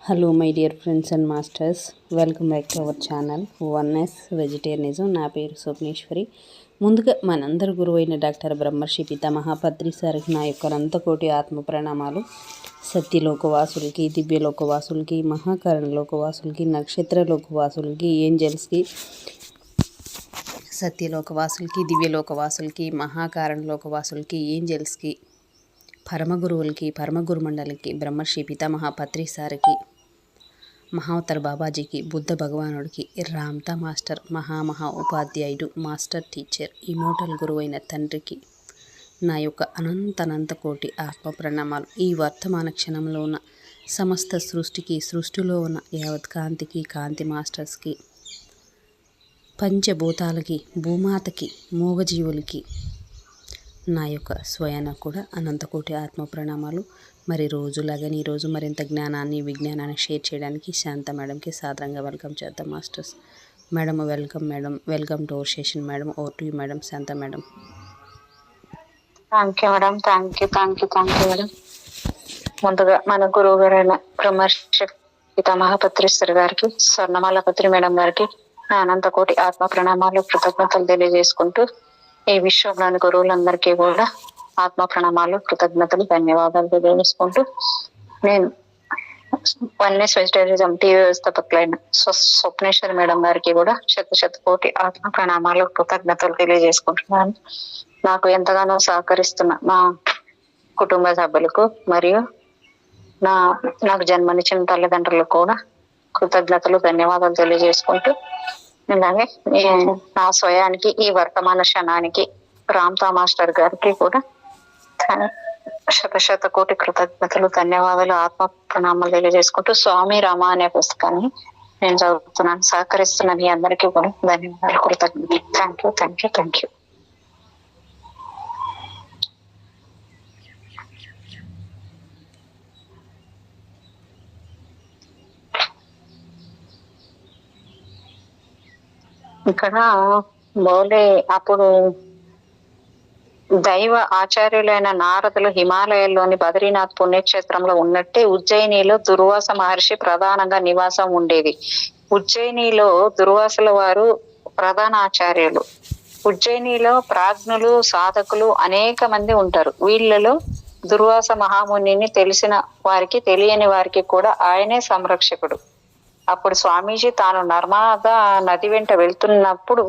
Hello my dear friends and masters, welcome back to our channel oneness vegetarianism. నా పేరు స్వప్నేశ్వరి. ముందుగా మనందరి గురువైన డాక్టర్ బ్రహ్మర్షి పితామహ పత్రి సార్కి నా యొక్క అనంతకోటి ఆత్మ ప్రణామాలు. సత్యలోకవాసులకి, దివ్యలోకవాసులకి, మహాకరణలోకవాసులకి, నక్షత్రలోకవాసులకి, ఏంజల్స్కి, సత్యలోకవాసులకి, దివ్యలోకవాసులకి, మహాకారణలోకవాసులకి, ఏంజల్స్కి, పరమగురువులకి, పరమగురు మండలికి, బ్రహ్మర్షి పితామహ పత్రి సార్కి, మహావతార్ బాబాజీకి, బుద్ధ భగవానుడికి, రామ్తా మాస్టర్, మహా ఉపాధ్యాయుడు, మాస్టర్ టీచర్, ఇమోటల్ గురువైన తండ్రికి నా యొక్క అనంత కోటి ఆత్మ ప్రణామాలు. ఈ వర్తమాన క్షణంలో ఉన్న సమస్త సృష్టికి, సృష్టిలో ఉన్న యావత్ కాంతికి, కాంతి మాస్టర్స్కి, పంచభూతాలకి, భూమాతకి, మూగజీవులకి నా యొక్క స్వయాన కూడా అనంతకోటి ఆత్మ ప్రణామాలు. మరి రోజులాగానే ఈరోజు మరింత జ్ఞానాన్ని, విజ్ఞానాన్ని షేర్ చేయడానికి శాంత మేడంకి సాదరంగా వెల్కమ్ చేద్దాం masters. Madam welcome to our session. Madam, over to you madam. Shanta madam. Thank you madam. Thank you madam. ముందుగా మన గురువు గారైన బ్రహ్మర్షి పితామహ పత్రిశ్వరి గారికి, స్వర్ణమాల పత్రి మేడం గారికి నా అనంతకోటి ఆత్మ ప్రణామాలు, కృతజ్ఞతలు తెలియజేసుకుంటూ, ఈ విశ్వంలోని గురువులందరికీ కూడా ఆత్మ ప్రణామాలు, కృతజ్ఞతలు, ధన్యవాదాలు తెలియజేసుకుంటూ, నేను oneness vegetarianism TV వ్యవస్థాపకులైన Swapneshwari madam గారికి కూడా శత కోటి ఆత్మ ప్రణామాలు, కృతజ్ఞతలు తెలియజేసుకుంటున్నాను. నాకు ఎంతగానో సహకరిస్తున్న మా కుటుంబ సభ్యులకు మరియు నాకు జన్మనిచ్చిన తల్లిదండ్రులకు కూడా కృతజ్ఞతలు, ధన్యవాదాలు తెలియజేసుకుంటూ, అలాగే నా స్వయానికి, ఈ వర్తమాన క్షణానికి రామ్తా మాస్టర్ గారికి కూడా శత కోటి కృతజ్ఞతలు, ధన్యవాదాలు, ఆత్మ ప్రణామాలు తెలియజేసుకుంటూ, స్వామి రామ అనే పుస్తకాన్ని నేను చదువుతున్నాను. సహకరిస్తున్న మీ అందరికీ కూడా ధన్యవాదాలు, కృతజ్ఞతలు. Thank you. ఇక్కడ బోలే అప్పుడు దైవ ఆచార్యులైన నారదులు హిమాలయాల్లోని బద్రీనాథ్ పుణ్యక్షేత్రంలో ఉన్నట్టే ఉజ్జయినిలో దుర్వాస మహర్షి ప్రధానంగా నివాసం ఉండేది. ఉజ్జయినిలో దుర్వాసుల వారు ప్రధాన ఆచార్యులు. ఉజ్జయినిలో ప్రాజ్ఞులు, సాధకులు అనేక మంది ఉంటారు. వీళ్ళలో దుర్వాస మహామునిని తెలిసిన వారికి, తెలియని వారికి కూడా ఆయనే సంరక్షకుడు. అప్పుడు స్వామీజీ తాను నర్మదా నది వెంట వెళ్తున్నప్పుడు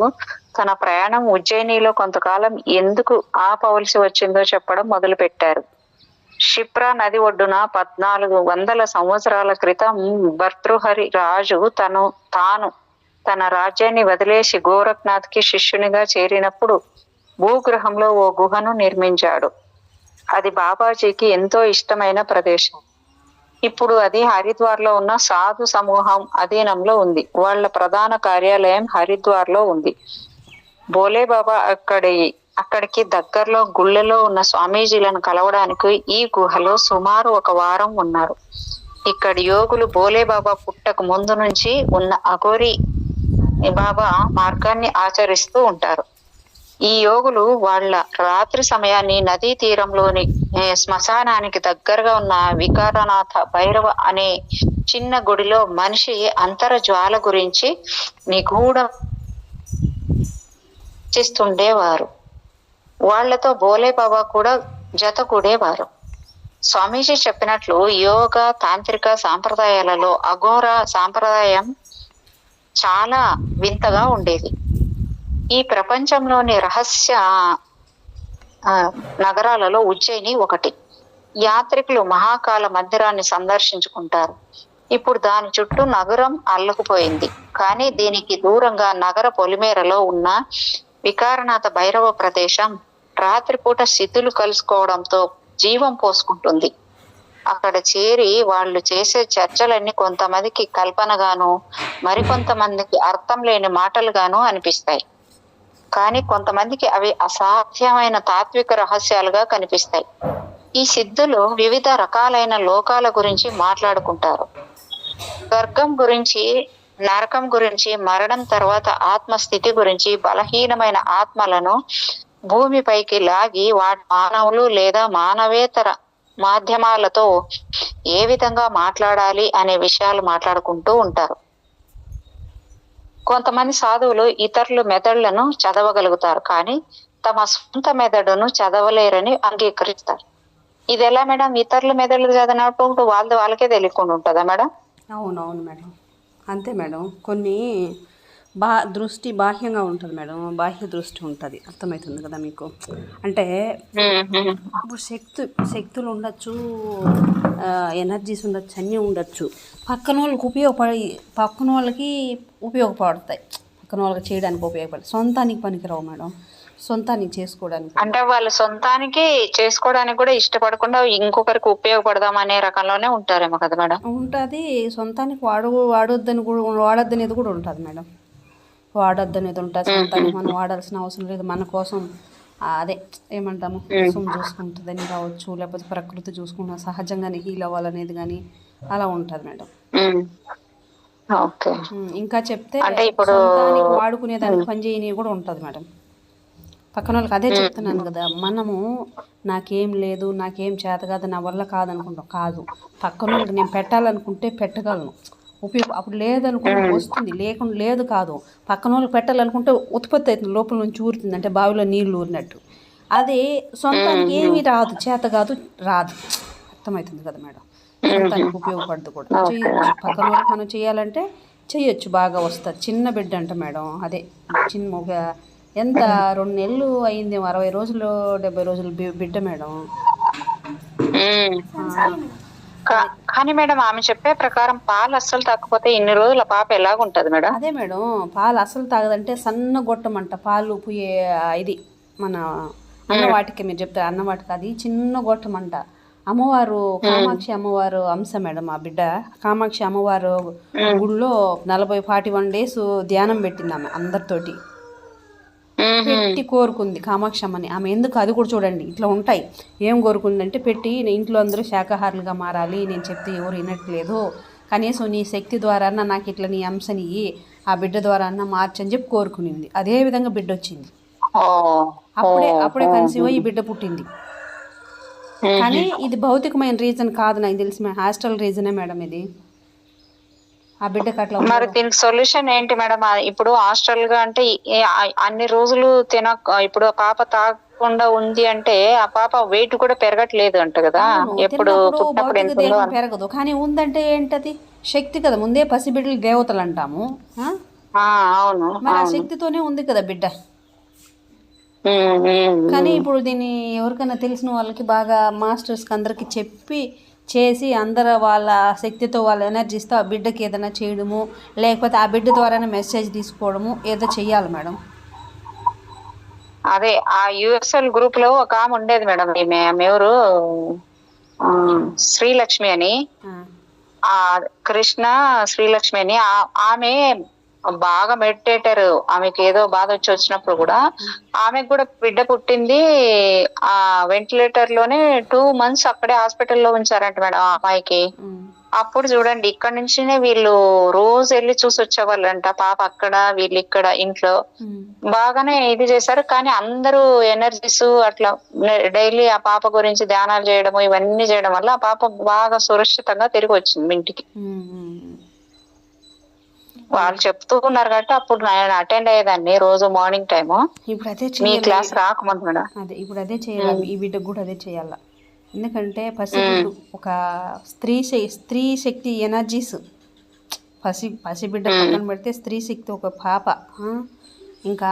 తన ప్రయాణం ఉజ్జయినిలో కొంతకాలం ఎందుకు ఆపవలసి వచ్చిందో చెప్పడం మొదలు పెట్టారు. క్షిప్రా నది ఒడ్డున 1400 సంవత్సరాల క్రితం భర్తృహరి రాజు తాను తన రాజ్యాన్ని వదిలేసి గోరఖ్నాథ్ కి శిష్యునిగా చేరినప్పుడు భూగ్రహంలో ఓ గుహను నిర్మించాడు. అది బాబాజీకి ఎంతో ఇష్టమైన ప్రదేశం. ఇప్పుడు అది హరిద్వార్లో ఉన్న సాధు సమూహం అధీనంలో ఉంది. వాళ్ళ ప్రధాన కార్యాలయం హరిద్వార్లో ఉంది. బోలే బాబా అక్కడికి దగ్గరలో గుళ్ళలో ఉన్న స్వామీజీలను కలవడానికి ఈ గుహలో సుమారు 1 వారం ఉన్నారు. ఇక్కడి యోగులు బోలే బాబా పుట్టక ముందు నుంచి ఉన్న అఘోరి బాబా మార్గాన్ని ఆచరిస్తూ ఉంటారు. ఈ యోగులు వాళ్ళ రాత్రి సమయాన్ని నదీ తీరంలోని శ్మశానానికి దగ్గరగా ఉన్న వికారనాథ భైరవ అనే చిన్న గుడిలో మనిషి అంతరజ్వాల గురించి నిగూఢ చేస్తుండేవారు. వాళ్లతో బోలే బాబా కూడా జతకూడేవారు. స్వామీజీ చెప్పినట్లు యోగ, తాంత్రిక సాంప్రదాయాలలో అఘోర సాంప్రదాయం చాలా వింతగా ఉండేది. ఈ ప్రపంచంలోని రహస్య నగరాలలో ఉజ్జయిని ఒకటి. యాత్రికులు మహాకాల మందిరాన్ని సందర్శించుకుంటారు. ఇప్పుడు దాని చుట్టూ నగరం అల్లుకుపోయింది. కానీ దీనికి దూరంగా నగర పొలిమేరలో ఉన్న వికారనాథ భైరవ ప్రదేశం రాత్రిపూట శిథులు కలుసుకోవడంతో జీవం పోసుకుంటుంది. అక్కడ చేరి వాళ్ళు చేసే చర్చలన్నీ కొంతమందికి కల్పనగాను, మరికొంతమందికి అర్థం లేని మాటలుగాను అనిపిస్తాయి. కానీ కొంతమందికి అవి అసాధ్యమైన తాత్విక రహస్యాలుగా కనిపిస్తాయి. ఈ సిద్ధులు వివిధ రకాలైన లోకాల గురించి మాట్లాడుకుంటారు. స్వర్గం గురించి, నరకం గురించి, మరణం తర్వాత ఆత్మస్థితి గురించి, బలహీనమైన ఆత్మలను భూమిపైకి లాగి వాటి మానవులు లేదా మానవేతర మాధ్యమాలతో ఏ విధంగా మాట్లాడాలి అనే విషయాలు మాట్లాడుకుంటూ ఉంటారు. కొంతమంది సాధువులు ఇతరుల మెదళ్లను చదవగలుగుతారు, కానీ తమ సొంత మెదడును చదవలేరని అంగీకరిస్తారు. ఇది ఎలా మేడం? ఇతరుల మెదళ్ళు చదివినప్పుడు వాళ్ళకే తెలియకుండా ఉంటుందా మేడం? అవునవును మేడం, అంతే మేడం. కొన్ని దృష్టి బాహ్యంగా ఉంటుంది మేడం, బాహ్య దృష్టి ఉంటుంది. అర్థమవుతుంది కదా మీకు? అంటే ఇప్పుడు శక్తులు ఉండొచ్చు, ఎనర్జీస్ ఉండొచ్చు, అన్నీ ఉండొచ్చు. పక్కన వాళ్ళకి ఉపయోగపడతాయి, పక్కన వాళ్ళకి చేయడానికి ఉపయోగపడతాయి. సొంతానికి పనికిరావు మేడం, సొంతానికి చేసుకోవడానికి. అంటే వాళ్ళు సొంతానికి చేసుకోవడానికి కూడా ఇష్టపడకుండా ఇంకొకరికి ఉపయోగపడదాం అనే రకంలోనే ఉంటారేమో కదా మేడం? ఉంటుంది. సొంతానికి వాడొద్దనేది కూడా ఉంటుంది మేడం. వాడొద్దనేది ఉంటుంది. సొంతానికి మనం వాడాల్సిన అవసరం లేదు. మన కోసం అదే ఏమంటాము, చూసుకుంటుందని కావచ్చు, లేకపోతే ప్రకృతి చూసుకుంటా సహజంగానే హీల్ అవ్వాలనేది కానీ అలా ఉంటుంది మేడం. ఇంకా చెప్తే అంటే ఇప్పుడు వాడుకునేదానికి పనిచేయని కూడా ఉంటుంది మేడం. పక్కన వాళ్ళకి అదే చెప్తున్నాను కదా, మనము నాకేం లేదు, నాకేం చేత కాదు, నా వల్ల కాదనుకుంటాం. కాదు, పక్కన వాళ్ళకి నేను పెట్టాలనుకుంటే పెట్టగలను, అప్పుడు లేదనుకుంటే వస్తుంది, లేకుండా లేదు కాదు. పక్కన వాళ్ళకి పెట్టాలనుకుంటే ఉత్పత్తి అవుతుంది, లోపల నుంచి ఊరుతుంది, అంటే బావిలో నీళ్లు ఊరినట్టు. అదే సొంతానికి ఏమీ రాదు, చేత కాదు, రాదు. అర్థమవుతుంది కదా మేడం? సొంతానికి ఉపయోగపడదు కూడా. చేయొచ్చు, పక్కన వాళ్ళకి మనం చేయాలంటే చేయొచ్చు, బాగా వస్తుంది. చిన్న బిడ్డ అంట మేడం, అదే ఒక ఎంత 2 నెలలు అయింది, 60 రోజులు 70 రోజులు బిడ్డ మేడం. కానీ మేడం ఆమె చెప్పే ప్రకారం పాలు అస్సలు తాగకపోతే ఇన్ని రోజుల పాప ఎలాగుంటది మేడం? అదే మేడం, పాలు అస్సలు తాగదంటే సన్న గొట్టమంట పాలు పోయే, ఇది మన అన్నవాటికి మీరు చెప్తారు, అన్నవాటికి అది చిన్న గొట్టమంట. అమ్మవారు కామాక్షి అమ్మవారు అంశ మేడం ఆ బిడ్డ. కామాక్షి అమ్మవారు గుళ్ళో 40-41 డేస్ ధ్యానం పెట్టింది ఆమె అందరితోటి, పెట్టి కోరుకుంది కామాక్షి అమ్మని. ఆమె ఎందుకు, అది కూడా చూడండి, ఇట్లా ఉంటాయి. ఏం కోరుకుందంటే, పెట్టి ఇంట్లో అందరూ శాకాహారులుగా మారాలి, నేను చెప్తే ఎవరు వినట్లేదు, కనీసం నీ శక్తి ద్వారా నాకు ఇట్లా నీ అంశని ఆ బిడ్డ ద్వారా మార్చని చెప్పి కోరుకునింది. అదే విధంగా బిడ్డ వచ్చింది. అప్పుడే కన్సీవ్ అయ్యి బిడ్డ పుట్టింది. కానీ ఇది భౌతికమైన రీజన్ కాదు, నాకు తెలిసి హాస్టల్ రీజనే మేడం ఇది. ఆ బిడ్డకి అట్లా. మరి దీనికి సొల్యూషన్ ఏంటి మేడం? ఇప్పుడు హాస్టల్ గా అంటే అన్ని రోజులు ఇప్పుడు ఆ పాప తాగకుండా ఉంది అంటే ఆ పాప వెయిట్ కూడా పెరగట్లేదు అంట కదా? ఎప్పుడు పెరగదు, కానీ ఉందంటే ఏంటది? శక్తి కదా. ముందే పసిబిడ్డలు దేవతలు అంటాము. అవును, మరి ఆ శక్తితోనే ఉంది కదా బిడ్డ. కానీ ఇప్పుడు దీన్ని ఎవరికైనా తెలిసిన వాళ్ళకి, బాగా మాస్టర్స్కి అందరికి చెప్పి చేసి, అందరూ వాళ్ళ శక్తితో, వాళ్ళ ఎనర్జీస్తో ఆ బిడ్డకి ఏదైనా చేయడము, లేకపోతే ఆ బిడ్డ ద్వారానే మెసేజ్ తీసుకోవడము, ఏదో చెయ్యాలి మేడం. అదే ఆ యుఎస్ఎల్ గ్రూప్ లో ఒక ఆమె ఉండేది మేడం, ఎవరు, శ్రీలక్ష్మి అని, ఆ కృష్ణ శ్రీలక్ష్మి అని. ఆమె బాగా మెడిటేటర్. ఆమెకి ఏదో బాధ వచ్చినప్పుడు కూడా, ఆమెకు కూడా బిడ్డ పుట్టింది. ఆ వెంటిలేటర్ లోనే 2 months అక్కడే హాస్పిటల్లో ఉంచారంట మేడం ఆ అమ్మాయికి. అప్పుడు చూడండి, ఇక్కడ నుంచినే వీళ్ళు రోజు వెళ్ళి చూసి వచ్చేవాళ్ళంట. పాప అక్కడ, వీళ్ళు ఇక్కడ ఇంట్లో బాగానే ఇది చేశారు. కానీ అందరూ ఎనర్జీస్ అట్లా డైలీ ఆ పాప గురించి ధ్యానాలు చేయడము, ఇవన్నీ చేయడం వల్ల ఆ పాప బాగా సురక్షితంగా తిరిగి వచ్చింది ఇంటికి. వాళ్ళు చెప్తూ ఉన్నారు కాబట్టి అప్పుడు నేను అటెండ్ అయ్యేదాన్ని రోజు మార్నింగ్ టైము. ఇప్పుడు అదే మీ క్లాస్ రాకముందు మేడం. అదే ఇప్పుడు అదే చేయాలి, ఈ బిడ్డకు కూడా అదే చేయాల. ఎందుకంటే పసిబిడ్డ ఒక స్త్రీ శక్తి ఎనర్జీస్, పసిబిడ్డ పక్కన పెడితే స్త్రీ శక్తి ఒక పాప, ఇంకా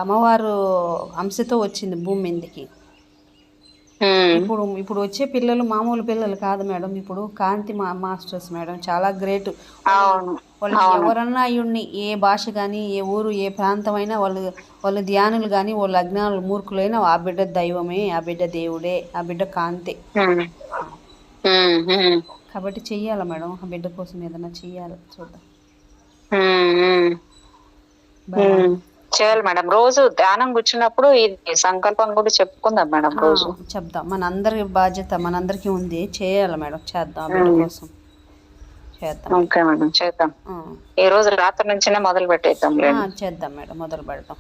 అమ్మవారు అంశతో వచ్చింది భూమి మీదకి. ఇప్పుడు వచ్చే పిల్లలు మామూలు పిల్లలు కాదు మేడం. ఇప్పుడు కాంతి మాస్టర్స్ మేడం, చాలా గ్రేట్. వాళ్ళు ఎవరన్నా అయ్యుండి, ఏ భాష కానీ, ఏ ఊరు, ఏ ప్రాంతం అయినా, వాళ్ళు ధ్యానులు కానీ, వాళ్ళు అజ్ఞానులు మూర్ఖులైనా ఆ బిడ్డ దైవమే, ఆ బిడ్డ దేవుడే, ఆ బిడ్డ కాంతే. కాబట్టి చెయ్యాల మేడం, ఆ బిడ్డ కోసం ఏదైనా చెయ్యాలి, చూద్దాం. చేయాలి మేడం. రోజు ధ్యానం కూర్చున్నప్పుడు ఇది సంకల్పం కూడా చెప్పుకుందాం మేడం. రోజు చెప్దాం, మనందరి బాధ్యత మనందరికీ ఉంది, చేయాలి మేడం, చేద్దాం బిడ్డ కోసం చేద్దాం. ఓకే మేడం, చేద్దాం. ఈ రోజు రాత్రి నుంచినే మొదలు పెట్టేద్దాం. చేద్దాం మేడం, మొదలు పెడతాం.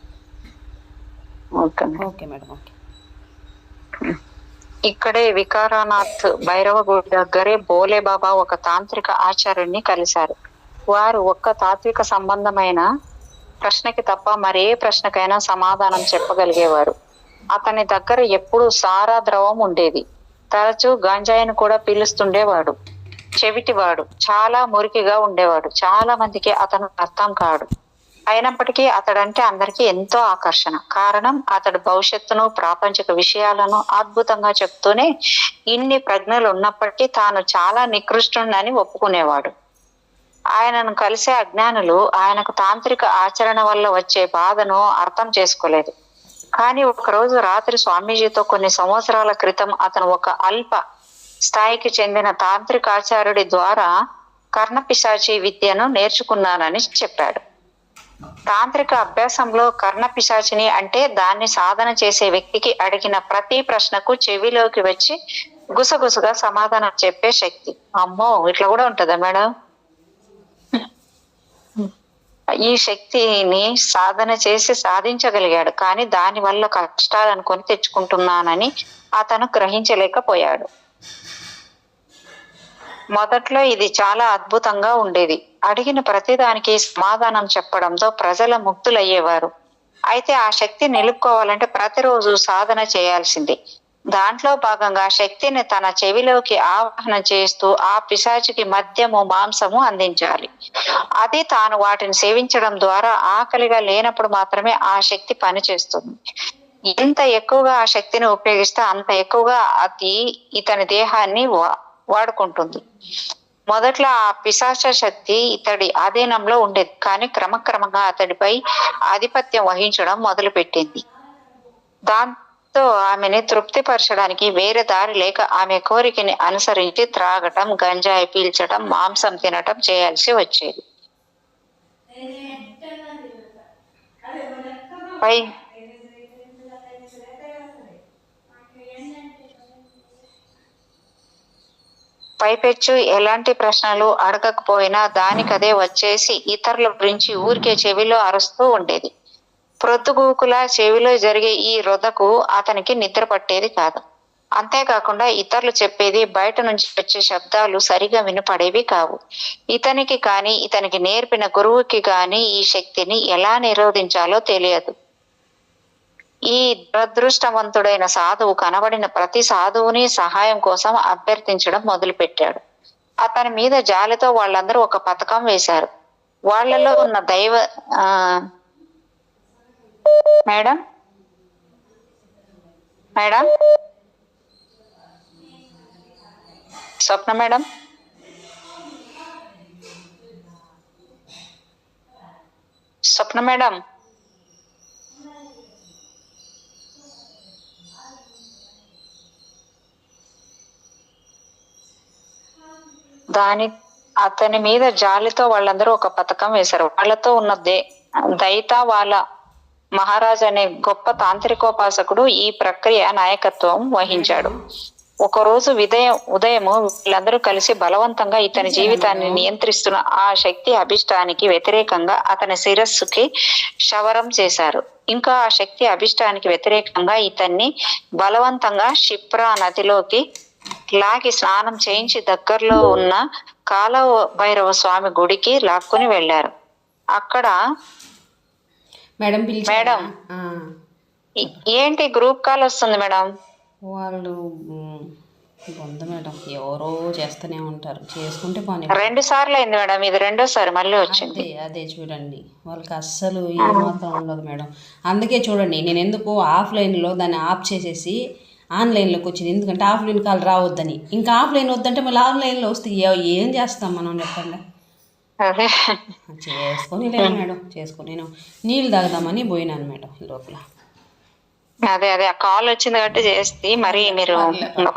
Okay okay madam, okay. ఇక్కడే వికారానాథ్ భైరవ గుడి దగ్గరే బోలే బాబా ఒక తాంత్రిక ఆచార్యుడిని కలిశారు. వారు ఒక్క తాత్విక సంబంధమైన ప్రశ్నకి తప్ప మరే ప్రశ్నకైనా సమాధానం చెప్పగలిగేవారు. అతని దగ్గర ఎప్పుడూ సారా ద్రవం ఉండేది. తరచూ గంజాయిని కూడా పీలుస్తుండేవాడు. చెవిటివాడు, చాలా మురికిగా ఉండేవాడు. చాలా మందికి అతను అర్థం కాడు. అయినప్పటికీ అతడంటే అందరికీ ఎంతో ఆకర్షణ. కారణం, అతడు భవిష్యత్తును, ప్రాపంచిక విషయాలను అద్భుతంగా చెప్తూనే ఇన్ని ప్రజ్ఞలు ఉన్నప్పటికీ తాను చాలా నికృష్టుడని ఒప్పుకునేవాడు. ఆయనను కలిసే అజ్ఞానులు ఆయనకు తాంత్రిక ఆచరణ వల్ల వచ్చే బాధను అర్థం చేసుకోలేదు. కానీ ఒకరోజు రాత్రి స్వామీజీతో కొన్ని సంవత్సరాల క్రితం అతను ఒక అల్ప స్థాయికి చెందిన తాంత్రికాచార్యుడి ద్వారా కర్ణపిశాచి విద్యను నేర్చుకున్నానని చెప్పాడు. తాంత్రిక అభ్యాసంలో కర్ణపిశాచిని అంటే దాన్ని సాధన చేసే వ్యక్తికి అడిగిన ప్రతి ప్రశ్నకు చెవిలోకి వచ్చి గుసగుసగా సమాధానం చెప్పే శక్తి. అమ్మో, ఇట్లా కూడా ఉంటుందా మేడం? ఈ శక్తిని సాధన చేసి సాధించగలిగాడు. కానీ దాని వల్ల కష్టాలను కొని తెచ్చుకుంటున్నానని అతను గ్రహించలేకపోయాడు. మొదట్లో ఇది చాలా అద్భుతంగా ఉండేది. అడిగిన ప్రతిదానికి సమాధానం చెప్పడంతో ప్రజల ముక్తులయ్యేవారు. అయితే ఆ శక్తి నిలుపుకోవాలంటే ప్రతిరోజు సాధన చేయాల్సింది. దాంట్లో భాగంగా శక్తిని తన చెవిలోకి ఆవాహన చేస్తూ ఆ పిశాచికి మద్యము, మాంసము అందించాలి. అది తాను వాటిని సేవించడం ద్వారా ఆకలిగా లేనప్పుడు మాత్రమే ఆ శక్తి పనిచేస్తుంది. ఎంత ఎక్కువగా ఆ శక్తిని ఉపయోగిస్తే అంత ఎక్కువగా అది ఇతని దేహాన్ని వాడుకుంటుంది. మొదట్లో ఆ పిశాచ శక్తి ఇతడి ఆధీనంలో ఉండేది. కానీ క్రమక్రమంగా అతడిపై ఆధిపత్యం వహించడం మొదలుపెట్టింది. దాంతో ఆమెని తృప్తిపరచడానికి వేరే దారి లేక ఆమె కోరికని అనుసరించి త్రాగటం, గంజాయి పీల్చడం, మాంసం తినటం చేయాల్సి వచ్చేది. పైపెచ్చు ఎలాంటి ప్రశ్నలు అడగకపోయినా దానికదే వచ్చేసి ఇతరుల గురించి ఊరికే చెవిలో అరుస్తూ ఉండేది. ప్రొద్దుగూకులా చెవిలో జరిగే ఈ రొదకు అతనికి నిద్ర పట్టేది కాదు. అంతేకాకుండా ఇతరులు చెప్పేది, బయట నుంచి వచ్చే శబ్దాలు సరిగా వినపడేవి కావు. ఇతనికి కానీ ఇతనికి నేర్పిన గురువుకి కానీ ఈ శక్తిని ఎలా నిరోధించాలో తెలియదు. ఈ దురదృష్టవంతుడైన సాధువు కనబడిన ప్రతి సాధువుని సహాయం కోసం అభ్యర్థించడం మొదలుపెట్టాడు. అతని మీద జాలితో వాళ్ళందరూ ఒక పథకం వేశారు. వాళ్ళలో ఉన్న మేడం మేడం స్వప్న మేడం స్వప్న మేడం అతని మీద జాలితో వాళ్ళందరూ ఒక పథకం వేశారు. వాళ్ళతో ఉన్న దైతావాల మహారాజ్ అనే గొప్ప తాంత్రికోపాసకుడు ఈ ప్రక్రియ నాయకత్వం వహించాడు. ఒకరోజు ఉదయం వీళ్ళందరూ కలిసి బలవంతంగా ఇతని జీవితాన్ని నియంత్రిస్తున్న ఆ శక్తి అభిష్టానికి వ్యతిరేకంగా అతని శిరస్సుకి క్షవరం చేశారు. ఇంకా ఆ శక్తి అభిష్టానికి వ్యతిరేకంగా ఇతన్ని బలవంతంగా క్షిప్రా నదిలోకి లాగి స్నానం చేయించి దగ్గరలో ఉన్న కాల భైరవ స్వామి గుడికి లాక్కుని వెళ్ళారు. అక్కడ మేడం ఏంటి గ్రూప్ కాల్ వస్తుంది మేడం? వాళ్ళు మేడం ఎవరో చేస్తూనే ఉంటారు, చేసుకుంటే పని. 2 సార్లు అయింది మేడం, ఇది 2వ మళ్ళీ వచ్చింది. అదే చూడండి, వాళ్ళకి అస్సలు ఏమాత్రం ఉండదు మేడం. అందుకే చూడండి, నేను ఎందుకు ఆఫ్లైన్లో దాన్ని ఆఫ్ చేసేసి ఆన్లైన్లోకి వచ్చింది. ఎందుకంటే ఆఫ్లైన్ కాల్ రావద్దని. ఇంకా ఆఫ్లైన్ వద్దంటే మళ్ళీ ఆన్లైన్లో వస్తే ఏం చేస్తాం మనం చెప్పండి. చేసుకొని లేదు మేడం, చేసుకొని నేను నీళ్ళు తాగుదామని పోయినాను మేడం లోపల. అదే ఆ కాల్ వచ్చింది కాబట్టి చేస్తే మరి మీరు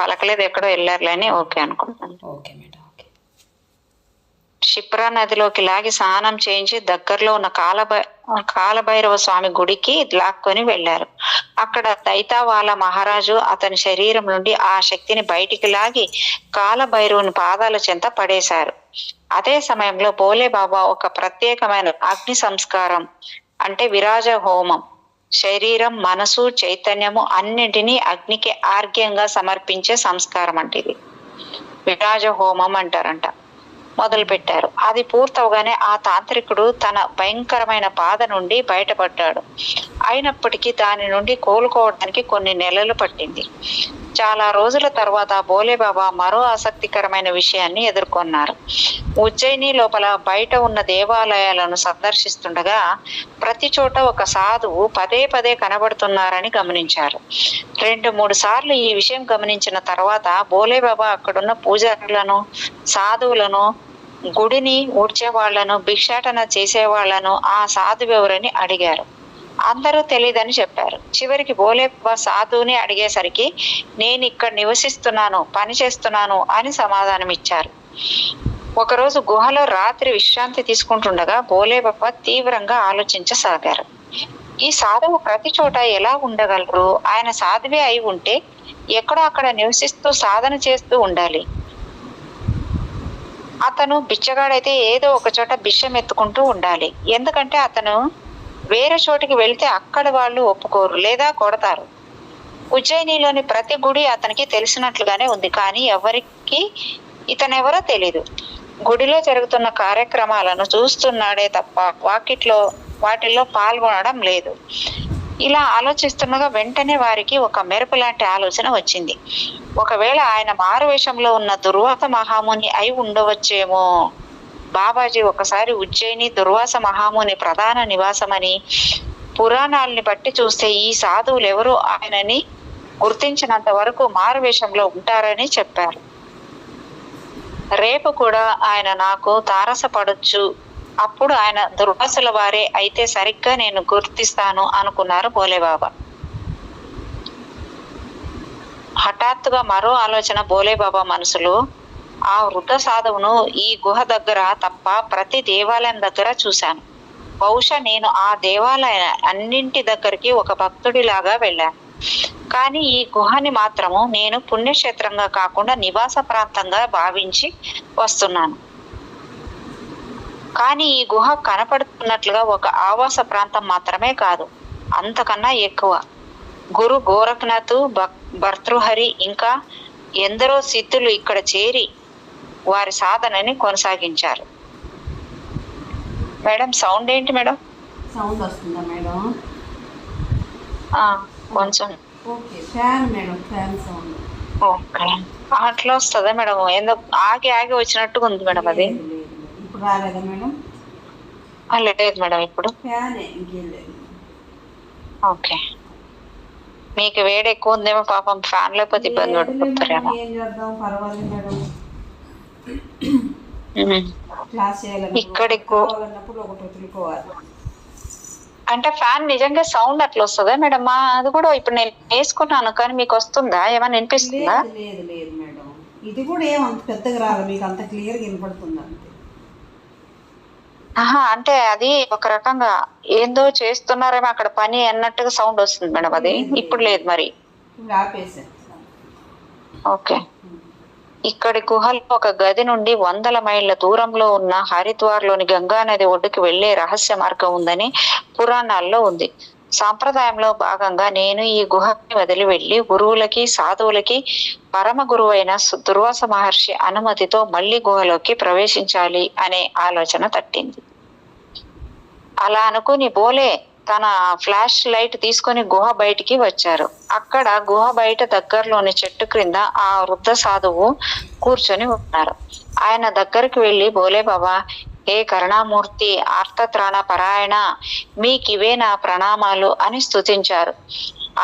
పలకలేదు, ఎక్కడో వెళ్ళారులే అని ఓకే అనుకుంటున్నాను. Okay madam. క్షిప్రా నదిలోకి లాగి స్నానం చేయించి దగ్గరలో ఉన్న కాలభైరవ స్వామి గుడికి లాక్కొని వెళ్లారు. అక్కడ దైతావాల మహారాజు అతని శరీరం నుండి ఆ శక్తిని బయటికి లాగి కాలభైరవుని పాదాల చెంత పడేశారు. అదే సమయంలో బోలే బాబా ఒక ప్రత్యేకమైన అగ్ని సంస్కారం అంటే విరాజ హోమం శరీరం, మనసు, చైతన్యము అన్నింటినీ అగ్నికి ఆర్ఘ్యంగా సమర్పించే సంస్కారం అంటే ఇది. విరాజ హోమం అంటారంట. మొదలు పెట్టారు. అది పూర్తవగానే ఆ తాంత్రికుడు తన భయంకరమైన బాధ నుండి బయటపడ్డాడు. అయినప్పటికీ దాని నుండి కోలుకోవడానికి కొన్ని నెలలు పట్టింది. చాలా రోజుల తర్వాత భోలేబాబా మరో ఆసక్తికరమైన విషయాన్ని ఎదుర్కొన్నారు. ఉజ్జయిని లోపల బయట ఉన్న దేవాలయాలను సందర్శిస్తుండగా ప్రతి చోట ఒక సాధువు పదే పదే కనబడుతున్నారని గమనించారు. 2-3 సార్లు ఈ విషయం గమనించిన తర్వాత భోలేబాబా అక్కడున్న పూజారులను, సాధువులను, గుడిని ఊడ్చే వాళ్లను, భిక్షాటన చేసేవాళ్లను ఆ సాధువెవరని అడిగారు. అందరూ తెలియదని చెప్పారు. చివరికి భోలేబాబా సాధువుని అడిగేసరికి నేను ఇక్కడ నివసిస్తున్నాను, పని చేస్తున్నాను అని సమాధానం ఇచ్చారు. ఒకరోజు గుహలో రాత్రి విశ్రాంతి తీసుకుంటుండగా భోలేబాబా తీవ్రంగా ఆలోచించసాగారు. ఈ సాధువు ప్రతి చోట ఎలా ఉండగలరు? ఆయన సాధువే అయి ఉంటే ఎక్కడో అక్కడ నివసిస్తూ సాధన చేస్తూ ఉండాలి. అతను బిచ్చగాడైతే ఏదో ఒక చోట భిక్షం ఎత్తుకుంటూ ఉండాలి. ఎందుకంటే అతను వేరే చోటికి వెళ్తే అక్కడ వాళ్ళు ఒప్పుకోరు లేదా కొడతారు. ఉజ్జయినిలోని ప్రతి గుడి అతనికి తెలిసినట్లుగానే ఉంది, కానీ ఎవరికి ఇతనెవరో తెలీదు. గుడిలో జరుగుతున్న కార్యక్రమాలను చూస్తున్నాడే తప్ప వాటిల్లో పాల్గొనడం లేదు. ఇలా ఆలోచిస్తుండగా వెంటనే వారికి ఒక మెరుపు లాంటి ఆలోచన వచ్చింది. ఒకవేళ ఆయన మారువేషంలో ఉన్న దుర్వాస మహాముని అయి ఉండవచ్చేమో. బాబాజీ ఒకసారి ఉజ్జయిని దుర్వాస మహాముని ప్రధాన నివాసమని, పురాణాలని బట్టి చూస్తే ఈ సాధువులు ఎవరు ఆయనని గుర్తించినంత వరకు మారువేషంలో ఉంటారని చెప్పారు. రేపు కూడా ఆయన నాకు తారసపడొచ్చు, అప్పుడు ఆయన దుర్వాసుల వారే అయితే సరిగ్గా నేను గుర్తిస్తాను అనుకున్నారు భోలేబాబా. హఠాత్తుగా మరో ఆలోచన భోలేబాబా మనసులో, ఆ వృద్ధ సాధువును ఈ గుహ దగ్గర తప్ప ప్రతి దేవాలయం దగ్గర చూశాను. బహుశా నేను ఆ దేవాలయ అన్నింటి దగ్గరికి ఒక భక్తుడిలాగా వెళ్ళాను. కానీ ఈ గుహని మాత్రము నేను పుణ్యక్షేత్రంగా కాకుండా నివాస ప్రాంతంగా భావించి వస్తున్నాను. కానీ ఈ గుహ కనపడుతున్నట్లుగా ఒక ఆవాస ప్రాంతం మాత్రమే కాదు, అంతకన్నా ఎక్కువ. గురు గోరఖ్నాథ్, భర్తృహరి ఇంకా ఎందరో సిద్ధులు ఇక్కడ చేరి వారి సాధనని కొనసాగించారు. మేడం సౌండ్ ఏంటి మేడం? సౌండ్ వస్తుందా మేడం? కొంచెం okay. Fan madam, fan sound. Okay, అట్లా వస్తుందా మేడం? ఎందుకు ఆగి ఆగి వచ్చినట్టుగా ఉంది మేడం. అది ఇప్పుడు రాలేదా మేడం? లేదు మేడం, ఇప్పుడు ఫ్యానే, ఇంకేం లేదు. ఓకే, మీకు వేడి ఎక్కువ ఉందేమో పాపం, ఫ్యాన్ లేకపోతే ఇబ్బంది పడిపోతారేమో. ఏం చేద్దాం, పర్వాలేదు మేడం. క్లాస్ ఇక్కడికి ఒకటి వదులుకోవాలి అంటే ఫ్యాన్ నిజంగా సౌండ్ అట్లా వస్తుందా మేడం? అది కూడా ఇప్పుడు నేను వేసుకున్నాను, కానీ మీకు వస్తుందా, ఏమైనా వినిపిస్తుందా? లేదు లేదు మేడం, ఇది కూడా ఏమంత పెద్దగా రాదు, మీకు అంత క్లియర్గా వినపడుతుంది అంతే. అంటే అది ఒక రకంగా ఏందో చేస్తున్నారేమో అక్కడ పని అన్నట్టుగా సౌండ్ వస్తుంది మేడం. అది ఇప్పుడు లేదు మరి. ఓకే, ఇక్కడి గుహలో ఒక గది నుండి 100 మైళ్ళ దూరంలో ఉన్న హరిద్వార్లోని గంగా నది ఒడ్డుకి వెళ్లే రహస్య మార్గం ఉందని పురాణాల్లో ఉంది. సాంప్రదాయంలో భాగంగా నేను ఈ గుహని వదిలి వెళ్లి గురువులకి, సాధువులకి పరమ గురువైన దుర్వాస మహర్షి అనుమతితో మళ్లీ గుహలోకి ప్రవేశించాలి అనే ఆలోచన తట్టింది. అలా అనుకుని బోలే తన ఫ్లాష్ లైట్ తీసుకుని గుహ బయటికి వచ్చారు. అక్కడ గుహ బయట దగ్గరలోని చెట్టు క్రింద ఆ వృద్ధ సాధువు కూర్చొని ఉన్నారు. ఆయన దగ్గరికి వెళ్లి బోలే బాబా, హే కరుణామూర్తి, ఆర్తత్రాణ పరాయణ, మీకివే నా ప్రణామాలు అని స్తుతించారు.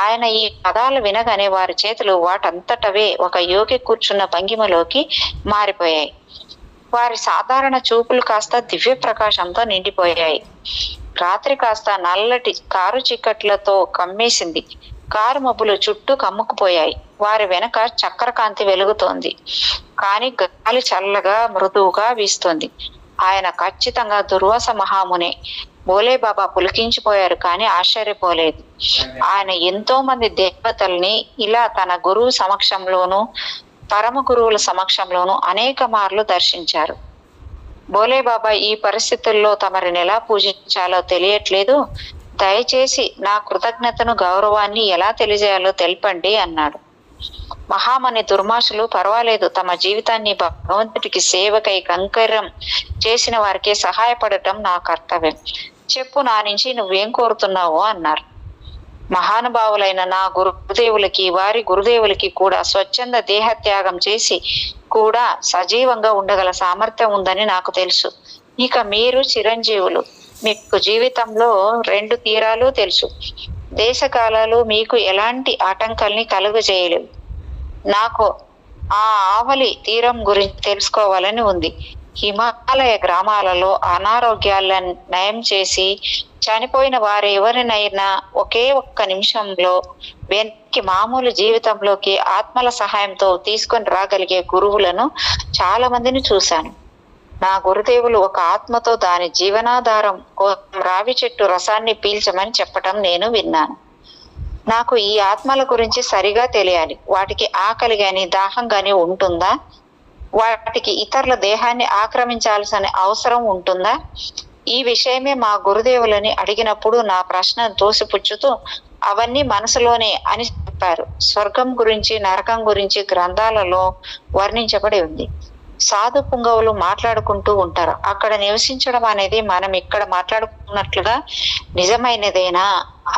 ఆయన ఈ పదాలు వినగానే వారి చేతులు వాటంతటవే ఒక యోగి కూర్చున్న భంగిమలోకి మారిపోయాయి. వారి సాధారణ చూపులు కాస్త దివ్య ప్రకాశంతో నిండిపోయాయి. రాత్రి కాస్త నల్లటి కారు చీకట్లతో కమ్మేసింది. కారు మబ్బులు చుట్టూ కమ్ముకుపోయాయి. వారి వెనక చక్రకాంతి వెలుగుతోంది, కానీ గాలి చల్లగా మృదువుగా వీస్తోంది. ఆయన ఖచ్చితంగా దుర్వాస మహామునే. బోలే బాబా పులికించిపోయారు, కానీ ఆశ్చర్యపోలేదు. ఆయన ఎంతో మంది దేవతల్ని ఇలా తన గురువు సమక్షంలోనూ పరమ గురువుల సమక్షంలోనూ అనేక మార్లు దర్శించారు. బోలే బాబా ఈ పరిస్థితుల్లో తమరిని ఎలా పూజించాలో తెలియట్లేదు, దయచేసి నా కృతజ్ఞతను గౌరవాన్ని ఎలా తెలియజేయాలో తెలపండి అన్నాడు. మహామని దుర్మాషులు, పర్వాలేదు, తమ జీవితాన్ని భగవంతుడికి సేవకై కంకర్యం చేసిన వారికి సహాయపడటం నా కర్తవ్యం. చెప్పు, నా నుంచి నువ్వేం కోరుతున్నావో అన్నారు. మహానుభావులైన నా గురుదేవులకి, వారి గురుదేవులకి కూడా స్వచ్ఛంద దేహత్యాగం చేసి కూడా సజీవంగా ఉండగల సామర్థ్యం ఉందని నాకు తెలుసు. ఇక మీరు చిరంజీవులు, మీకు జీవితంలో 2 తీరాలు తెలుసు. దేశకాలాలు మీకు ఎలాంటి ఆటంకాల్ని కలుగజేయలేవు. నాకు ఆ ఆవలి తీరం గురించి తెలుసుకోవాలని ఉంది. హిమాలయ గ్రామాలలో అనారోగ్యాలను నయం చేసి చనిపోయిన వారు ఎవరినైనా ఒకే ఒక్క నిమిషంలో వెనక్కి మామూలు జీవితంలోకి ఆత్మల సహాయంతో తీసుకొని రాగలిగే గురువులను చాలా మందిని చూశాను. నా గురుదేవులు ఒక ఆత్మతో దాని జీవనాధారం కోసం రావి చెట్టు రసాన్ని పీల్చమని చెప్పటం నేను విన్నాను. నాకు ఈ ఆత్మల గురించి సరిగా తెలియాలి. వాటికి ఆకలి గాని దాహం గాని ఉంటుందా? వాటికి ఇతరుల దేహాన్ని ఆక్రమించాల్సిన అవసరం ఉంటుందా? ఈ విషయమే మా గురుదేవులని అడిగినప్పుడు నా ప్రశ్నను తోసిపుచ్చుతూ అవన్నీ మనసులోనే అని చెప్పారు. స్వర్గం గురించి, నరకం గురించి గ్రంథాలలో వర్ణించబడి ఉంది. సాధు పుంగవులు మాట్లాడుకుంటూ ఉంటారు. అక్కడ నివసించడం అనేది మనం ఇక్కడ మాట్లాడుకున్నట్లుగా నిజమైనదేనా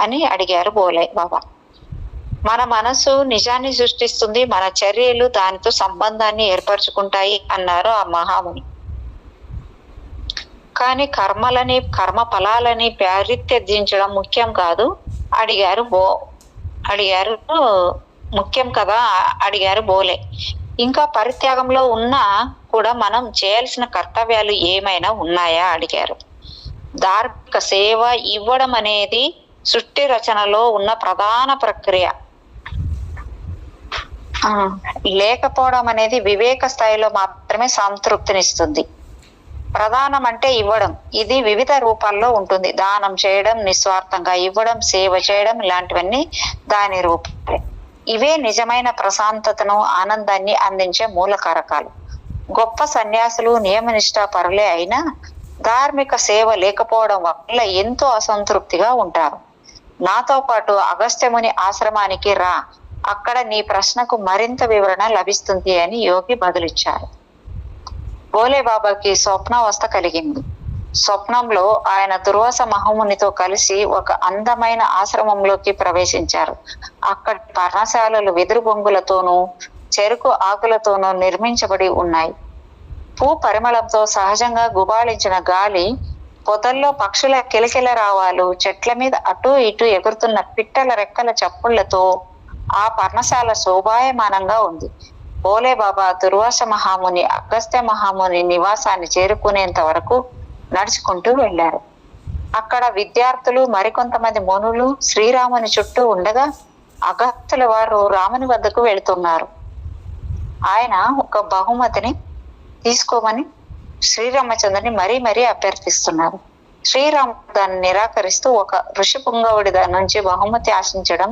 అని అడిగారు బోలే బాబా. మన మనసు నిజాన్ని సృష్టిస్తుంది, మన చర్యలు దానితో సంబంధాన్ని ఏర్పరచుకుంటాయి అన్నారు ఆ మహాముని. కానీ కర్మ ఫలాలని పరిత్యజించడం ముఖ్యం కాదు ముఖ్యం కదా అడిగారు బోలే. ఇంకా పరిత్యాగంలో ఉన్నా కూడా మనం చేయాల్సిన కర్తవ్యాలు ఏమైనా ఉన్నాయా అడిగారు. ధార్మిక సేవ ఇవ్వడం అనేది సృష్టి రచనలో ఉన్న ప్రధాన ప్రక్రియ. లేకపోవడం అనేది వివేక స్థాయిలో మాత్రమే సంతృప్తినిస్తుంది. ప్రధానం అంటే ఇవ్వడం. ఇది వివిధ రూపాల్లో ఉంటుంది. దానం చేయడం, నిస్వార్థంగా ఇవ్వడం, సేవ చేయడం, ఇలాంటివన్నీ దాని రూపాలే. ఇవే నిజమైన ప్రశాంతతను, ఆనందాన్ని అందించే మూల కారకాలు. గొప్ప సన్యాసులు నియమనిష్ట పరులే అయినా ధార్మిక సేవ లేకపోవడం వల్ల ఎంతో అసంతృప్తిగా ఉంటారు. నాతో పాటు అగస్త్యముని ఆశ్రమానికి రా, అక్కడ నీ ప్రశ్నకు మరింత వివరణ లభిస్తుంది అని యోగి బదులిచ్చారు. బోలే బాబాకి స్వప్నావస్థ కలిగింది. స్వప్నంలో ఆయన దుర్వాస మహామునితో కలిసి ఒక అందమైన ఆశ్రమంలోకి ప్రవేశించారు. అక్కడి పర్ణశాలలు వెదురు బొంగులతోనూ చెరుకు ఆకులతోనూ నిర్మించబడి ఉన్నాయి. పూ పరిమళంతో సహజంగా గుబాళించిన గాలి, పొదల్లో పక్షుల కిలకిల రావాలు, చెట్ల మీద అటూ ఇటూ ఎగురుతున్న పిట్టల రెక్కల చప్పుళ్లతో ఆ పర్ణశాల శోభాయమానంగా ఉంది. బోలే బాబా దుర్వాస మహాముని అగస్త్య మహాముని నివాసాన్ని చేరుకునేంత వరకు నడుచుకుంటూ వెళ్లారు. అక్కడ విద్యార్థులు, మరికొంతమంది మునులు శ్రీరాముని చుట్టూ ఉండగా అగస్త్యుల వారు రాముని వద్దకు వెళుతున్నారు. ఆయన ఒక బహుమతిని తీసుకోమని శ్రీరామచంద్రుని మరీ అభ్యర్థిస్తున్నారు. శ్రీరాముడు దాన్ని నిరాకరిస్తూ ఒక ఋషి పుంగవుడి దాని నుంచి బహుమతి ఆశించడం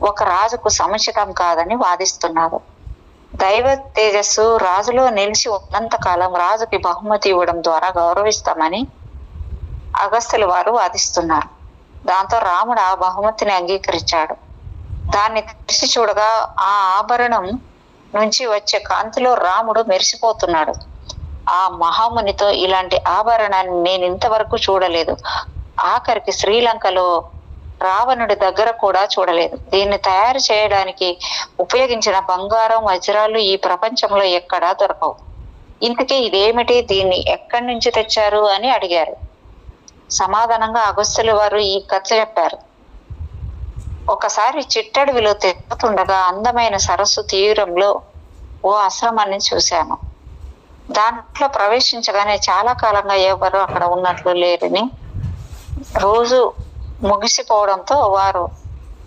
ఒక రాజుకు సముచితం కాదని వాదిస్తున్నారు. దైవ తేజస్సు రాజులో నిలిచి ఉన్నంత కాలం రాజుకి బహుమతి ఇవ్వడం ద్వారా గౌరవిస్తామని అగస్త్యుల వారు వాదిస్తున్నారు. దాంతో రాముడు ఆ బహుమతిని అంగీకరించాడు. దాన్ని తెరిచి చూడగా ఆ ఆభరణం నుంచి వచ్చే కాంతిలో రాముడు మెరిసిపోతున్నాడు. ఆ మహామునితో ఇలాంటి ఆభరణాన్ని నేను ఇంతవరకు చూడలేదు. ఆఖరికి శ్రీలంకలో రావణుడి దగ్గర కూడా చూడలేదు. దీన్ని తయారు చేయడానికి ఉపయోగించిన బంగారం, వజ్రాలు ఈ ప్రపంచంలో ఎక్కడా దొరకవు. ఇంతకీ ఇదేమిటి, దీన్ని ఎక్కడి నుంచి తెచ్చారు అని అడిగారు. సమాధానంగా అగస్త్యుల వారు ఈ కథ చెప్పారు. ఒకసారి చిట్టడవిలో తిరుగుతుండగా అందమైన సరస్సు తీరంలో ఓ ఆశ్రమాన్ని చూశాను. దాంట్లో ప్రవేశించగానే చాలా కాలంగా ఎవరు అక్కడ ఉన్నట్లు లేరని, రోజు ముగిసిపోవడంతో వారు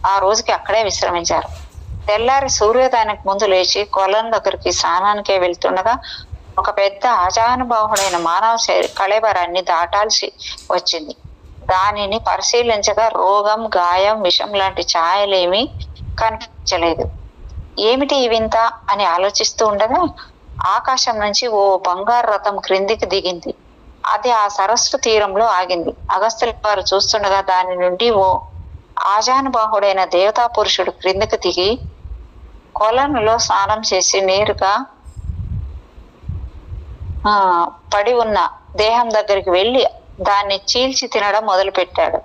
ఆ రోజుకి అక్కడే విశ్రమించారు. తెల్లారి సూర్యోదయానికి ముందు లేచి కొలం దగ్గరికి స్నానానికే వెళ్తుండగా ఒక పెద్ద ఆజానుబాహుడైన మానవ కళేబరాన్ని దాటాల్సి వచ్చింది. దానిని పరిశీలించగా రోగం, గాయం, విషం లాంటి ఛాయలేమీ కనిపించలేదు. ఏమిటి ఈ వింత అని ఆలోచిస్తూ ఉండగా ఆకాశం నుంచి ఓ బంగారు రథం క్రిందికి దిగింది. అది ఆ సరస్సు తీరంలో ఆగింది. అగస్త్యుల వారు చూస్తుండగా దాని నుండి ఓ ఆజానుబాహుడైన దేవతా పురుషుడు క్రిందకు దిగి కొలనులో స్నానం చేసి నేరుగా పడి ఉన్న దేహం దగ్గరికి వెళ్ళి దాన్ని చీల్చి తినడం మొదలు పెట్టాడు.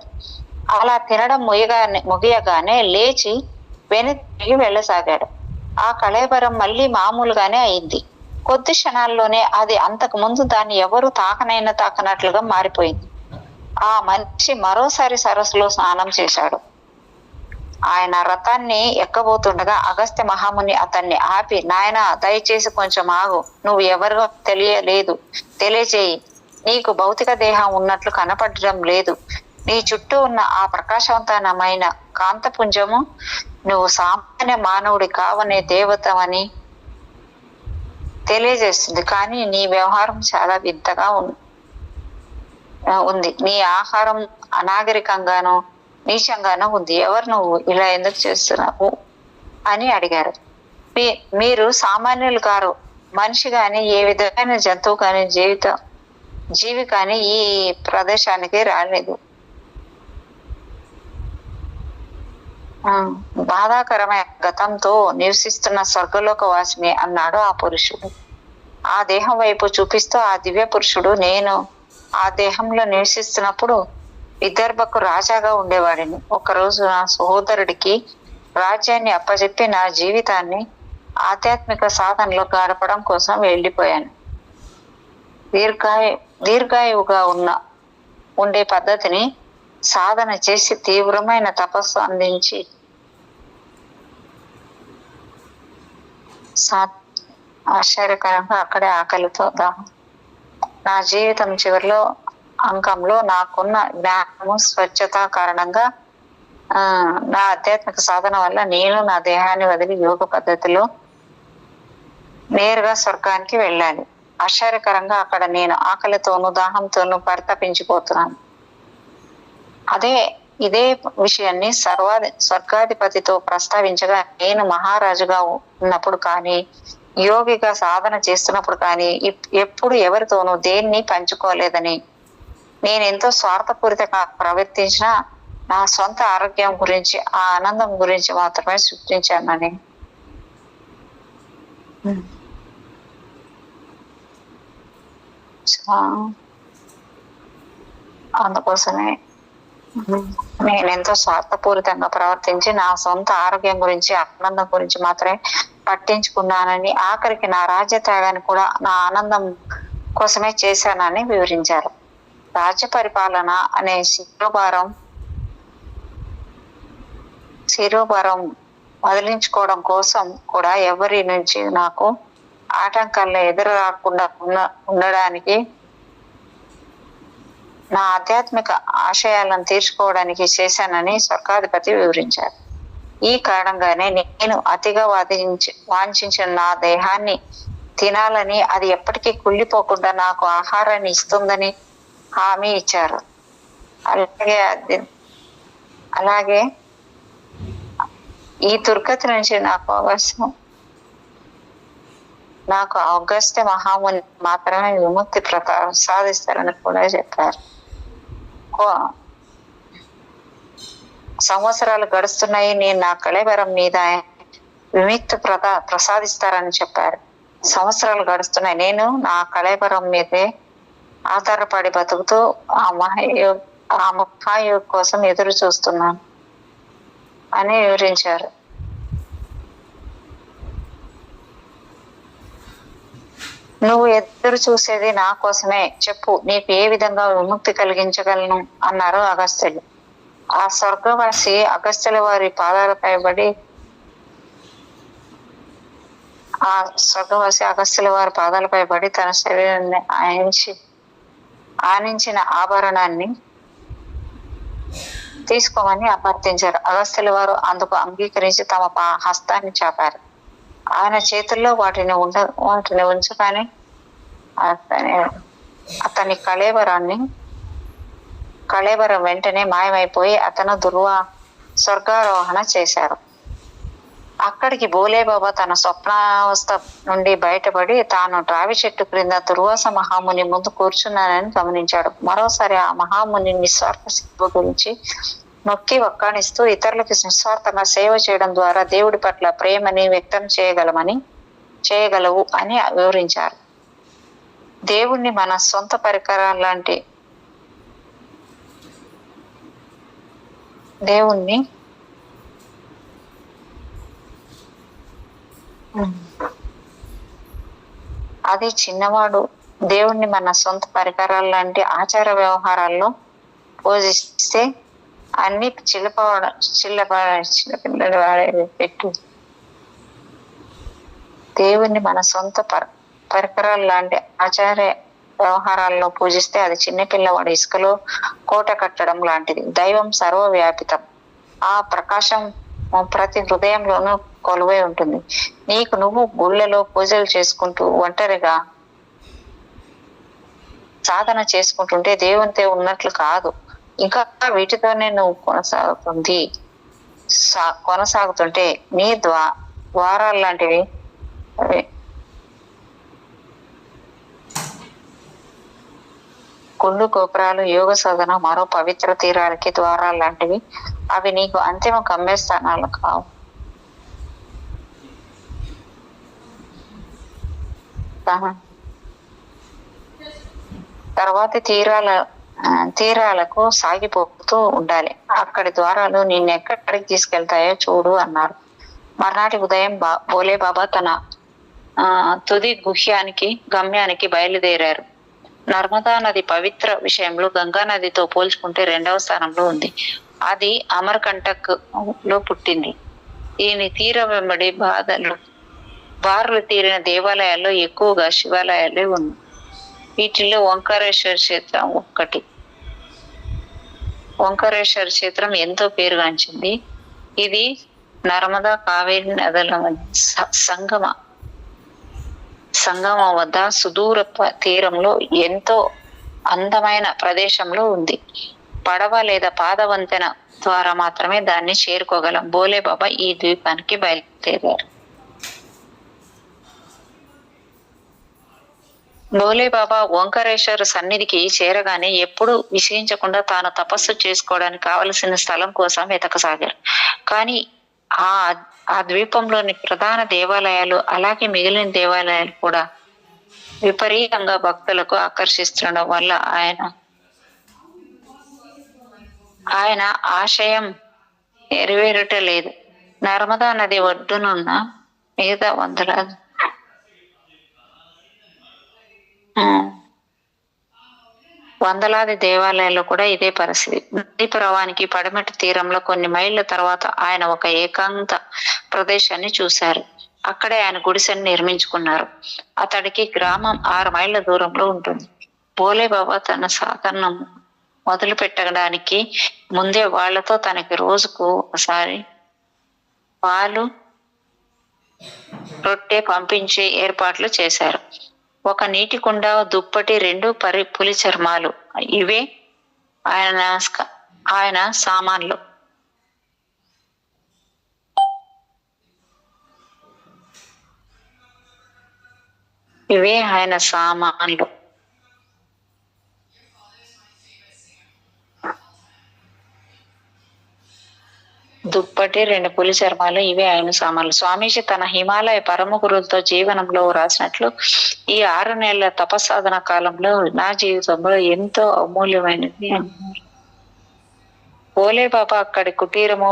అలా తినడం ముగియగానే లేచి వెనక్కి వెళ్ళసాగాడు. ఆ కళేబరం మళ్ళీ మామూలుగానే అయింది. కొద్ది క్షణాల్లోనే అది అంతకు ముందు దాన్ని ఎవరు తాకనట్లుగా మారిపోయింది. ఆ మనిషి మరోసారి సరస్సులో స్నానం చేశాడు. ఆయన రథాన్ని ఎక్కబోతుండగా అగస్త్య మహాముని అతన్ని ఆపి, నాయనా, దయచేసి కొంచెం ఆగు. నువ్వు ఎవరో తెలియచేయి. నీకు భౌతిక దేహం ఉన్నట్లు కనపడడం లేదు. నీ చుట్టూ ఉన్న ఆ ప్రకాశవంతమైన కాంతపుంజము నువ్వు సామాన్య మానవుడి కావనే దేవతవని తెలియజేస్తుంది. కానీ నీ వ్యవహారం చాలా వింతగా ఉంది. నీ ఆహారం అనాగరికంగానూ నీచంగానూ ఉంది. ఎవరు నువ్వు? ఇలా ఎందుకు చేస్తున్నావు అని అడిగారు. మీరు సామాన్యులు కారు. మనిషి గాని, ఏ విధమైన జంతువు కానీ, జీవి కానీ ఈ ప్రదేశానికి రాలేదు. బాధాకరమైన గతంతో నివసిస్తున్న స్వర్గలోక వాసిని అన్నాడు ఆ పురుషుడు. ఆ దేహం వైపు చూపిస్తూ ఆ దివ్య పురుషుడు, నేను ఆ దేహంలో నివసిస్తున్నప్పుడు విదర్భకు రాజాగా ఉండేవాడిని. ఒకరోజు నా సహోదరుడికి రాజ్యాన్ని అప్పచెప్పి నా జీవితాన్ని ఆధ్యాత్మిక సాధనలో గడపడం కోసం వెళ్ళిపోయాను. దీర్ఘాయువుగా ఉండే పద్ధతిని సాధన చేసి తీవ్రమైన తపస్సు అందించి ఆశ్చర్యకరంగా అక్కడే ఆకలితో నా జీవితం చివరిలో అంకంలో నాకున్న జ్ఞానము, స్వచ్ఛత కారణంగా నా ఆధ్యాత్మిక సాధన వల్ల నేను నా దేహాన్ని వదిలి యోగ పద్ధతిలో నేరుగా స్వర్గానికి వెళ్ళాలి. ఆశ్చర్యకరంగా అక్కడ నేను ఆకలితోనూ దాహంతోనూ పరితపించిపోతున్నాను. ఇదే విషయాన్ని స్వర్గాధిపతితో ప్రస్తావించగా, నేను మహారాజుగా ఉన్నప్పుడు కానీ, యోగిగా సాధన చేస్తున్నప్పుడు కానీ ఎప్పుడు ఎవరితోనూ దేన్ని పంచుకోలేదని, నేనెంతో స్వార్థపూరితంగా ప్రవర్తించినా నా సొంత ఆరోగ్యం గురించి, ఆ ఆనందం గురించి మాత్రమే సృష్టించానని. అందుకోసమే నేనెంతో స్వార్థపూరితంగా ప్రవర్తించి నా సొంత ఆరోగ్యం గురించి, ఆనందం గురించి మాత్రమే పట్టించుకున్నానని, ఆఖరికి నా రాజ్య త్యాగాన్ని కూడా నా ఆనందం కోసమే చేశానని వివరించారు. రాజ్య పరిపాలన అనే శిరోభారం వదిలించుకోవడం కోసం కూడా ఎవరి నుంచి నాకు ఆటంకాలను ఎదురు రాకుండా ఉండడానికి, నా ఆధ్యాత్మిక ఆశయాలను తీర్చుకోవడానికి చేశానని స్వర్గాధిపతి వివరించారు. ఈ కారణంగానే నేను అతిగా వాంఛించిన నా దేహాన్ని తినాలని, అది ఎప్పటికీ కుళ్ళిపోకుండా నాకు ఆహారాన్ని ఇస్తుందని హామీ ఇచ్చారు. అలాగే ఈ దుర్గతి నుంచి నాకు అగస్త్య మహాముని మాత్రమే విముక్తి ప్రసాదిస్తారని కూడా చెప్పారు. సంవత్సరాలు గడుస్తున్నాయి, నేను నా కళేబరం మీద విముక్తి ప్రసాదిస్తారని చెప్పారు. సంవత్సరాలు గడుస్తున్నాయి, నేను నా కళేబరం మీదే ఆధారపడి బతుకుతూ ఆ మహాయోగ కోసం ఎదురు చూస్తున్నాను అని వివరించారు. నువ్వు ఎదురు చూసేది నా కోసమే, చెప్పు, నీకు ఏ విధంగా విముక్తి కలిగించగలను అన్నారు అగస్త్యులు. ఆ స్వర్గవాసి అగస్త్యుల వారి పాదాలపై పడి తన శరీరాన్ని ఆనించిన ఆభరణాన్ని తీసుకోమని అభ్యర్థించారు. అగస్త్యుల వారు అందుకు అంగీకరించి తమ హస్తాన్ని చాపారు. ఆయన చేతుల్లో వాటిని ఉంచగానే అతని కళేబరం వెంటనే మాయమైపోయి అతను స్వర్గారోహణ చేశారు. అక్కడికి బోలేబాబా తన స్వప్నావస్థ నుండి బయటపడి తాను రావి చెట్టు క్రింద దుర్వాస మహాముని ముందు కూర్చున్నానని గమనించాడు. మరోసారి ఆ మహాముని నిస్వార్థ సేవ గురించి నొక్కి వక్కాణిస్తూ ఇతరులకు నిస్వార్థంగా సేవ చేయడం ద్వారా దేవుడి పట్ల ప్రేమని వ్యక్తం చేయగలవు అని వివరించారు. దేవుణ్ణి మన సొంత పరికరాల లాంటి దేవుణ్ణి అది చిన్నవాడు దేవుణ్ణి మన సొంత పరికరాల లాంటి ఆచార వ్యవహారాల్లో పూజిస్తే అన్ని చిన్నపిల్లలు పెట్టు దేవుణ్ణి మన సొంత పరికరాల లాంటి ఆచార వ్యవహారాల్లో పూజిస్తే అది చిన్నపిల్లవాడు ఇసుకలో కోట కట్టడం లాంటిది. దైవం సర్వవ్యాపితం. ఆ ప్రకాశం ప్రతి హృదయంలోనూ కొలువై ఉంటుంది. నీకు నువ్వు గుళ్ళలో పూజలు చేసుకుంటూ ఒంటరిగా సాధన చేసుకుంటుంటే దేవునితో ఉన్నట్లు కాదు. ఇంకా వీటితోనే నువ్వు కొనసాగుతుంటే నీ ద్వారాలు లాంటివి గుళ్ళు గోపురాలు యోగ సాధన మరో పవిత్ర తీరాలకి ద్వారాలు లాంటివి. అవి నీకు అంతిమ గమ్యస్థానాలు కావు. తర్వాతి తీరాలకు సాగిపోతూ ఉండాలి. అక్కడి ద్వారాలు నిన్నెక్కడికి తీసుకెళ్తాయో చూడు అన్నారు. మర్నాటి ఉదయం బోలేబాబా తన తుది గమ్యానికి బయలుదేరారు. నర్మదా నది పవిత్ర విషయంలో గంగా నదితో పోల్చుకుంటే 2వ స్థానంలో ఉంది. అది అమర్కంటక్ లో పుట్టింది. దీని తీరం వెంబడి బారులు తీరిన దేవాలయాల్లో ఎక్కువగా శివాలయాలే ఉన్నాయి. వీటిల్లో ఓంకారేశ్వర క్షేత్రం ఒక్కటి. ఓంకారేశ్వర క్షేత్రం ఎంతో పేరుగాంచింది. ఇది నర్మదా కావేరి నదుల సంగమం వద్ద సుదూర తీరంలో ఎంతో అందమైన ప్రదేశంలో ఉంది. పడవ లేదా పాదవంతెన ద్వారా మాత్రమే దాన్ని చేరుకోగలం. బోలేబాబా ఈ ద్వీపానికి బయలుదేరారు. బోలేబాబా ఓంకారేశ్వర సన్నిధికి చేరగానే ఎప్పుడు విసిగించకుండా తాను తపస్సు చేసుకోవడానికి కావలసిన స్థలం కోసం వెతకసాగారు. కానీ ఆ ద్వీపంలోని ప్రధాన దేవాలయాలు అలాగే మిగిలిన దేవాలయాలు కూడా విపరీతంగా భక్తులకు ఆకర్షిస్తుండడం వల్ల ఆయన ఆశయం నెరవేరుట లేదు. నర్మదా నది ఒడ్డునున్న మిగతా వందలాది దేవాలయాల్లో కూడా ఇదే పరిస్థితి. నదీ ప్రవాహానికి పడమటి తీరంలో కొన్ని మైళ్ళ తర్వాత ఆయన ఒక ఏకాంత ప్రదేశాన్ని చూశారు. అక్కడే ఆయన గుడిసెని నిర్మించుకున్నారు. అతడికి గ్రామం 6 మైళ్ళ దూరంలో ఉంటుంది. బోలేబాబా తన సాధన మొదలు పెట్టడానికి ముందే వాళ్లతో తనకి రోజుకు ఒకసారి పాలు రొట్టె పంపించే ఏర్పాట్లు చేశారు. ఒక నీటి కుండ, దుప్పటి, 2 పులి చర్మాలు ఇవే ఆయన సామాన్లు. దుప్పటి, 2 పులి చర్మాలు ఇవే ఆయన సామాన్లు. స్వామీజీ తన హిమాలయ పరమ గురువులతో జీవనంలో రాసినట్లు, ఈ 6 నెలల తపస్సాధన కాలంలో నా జీవితంలో ఎంతో అమూల్యమైనది అన్నారు. బోలేబాబా అక్కడి కుటీరము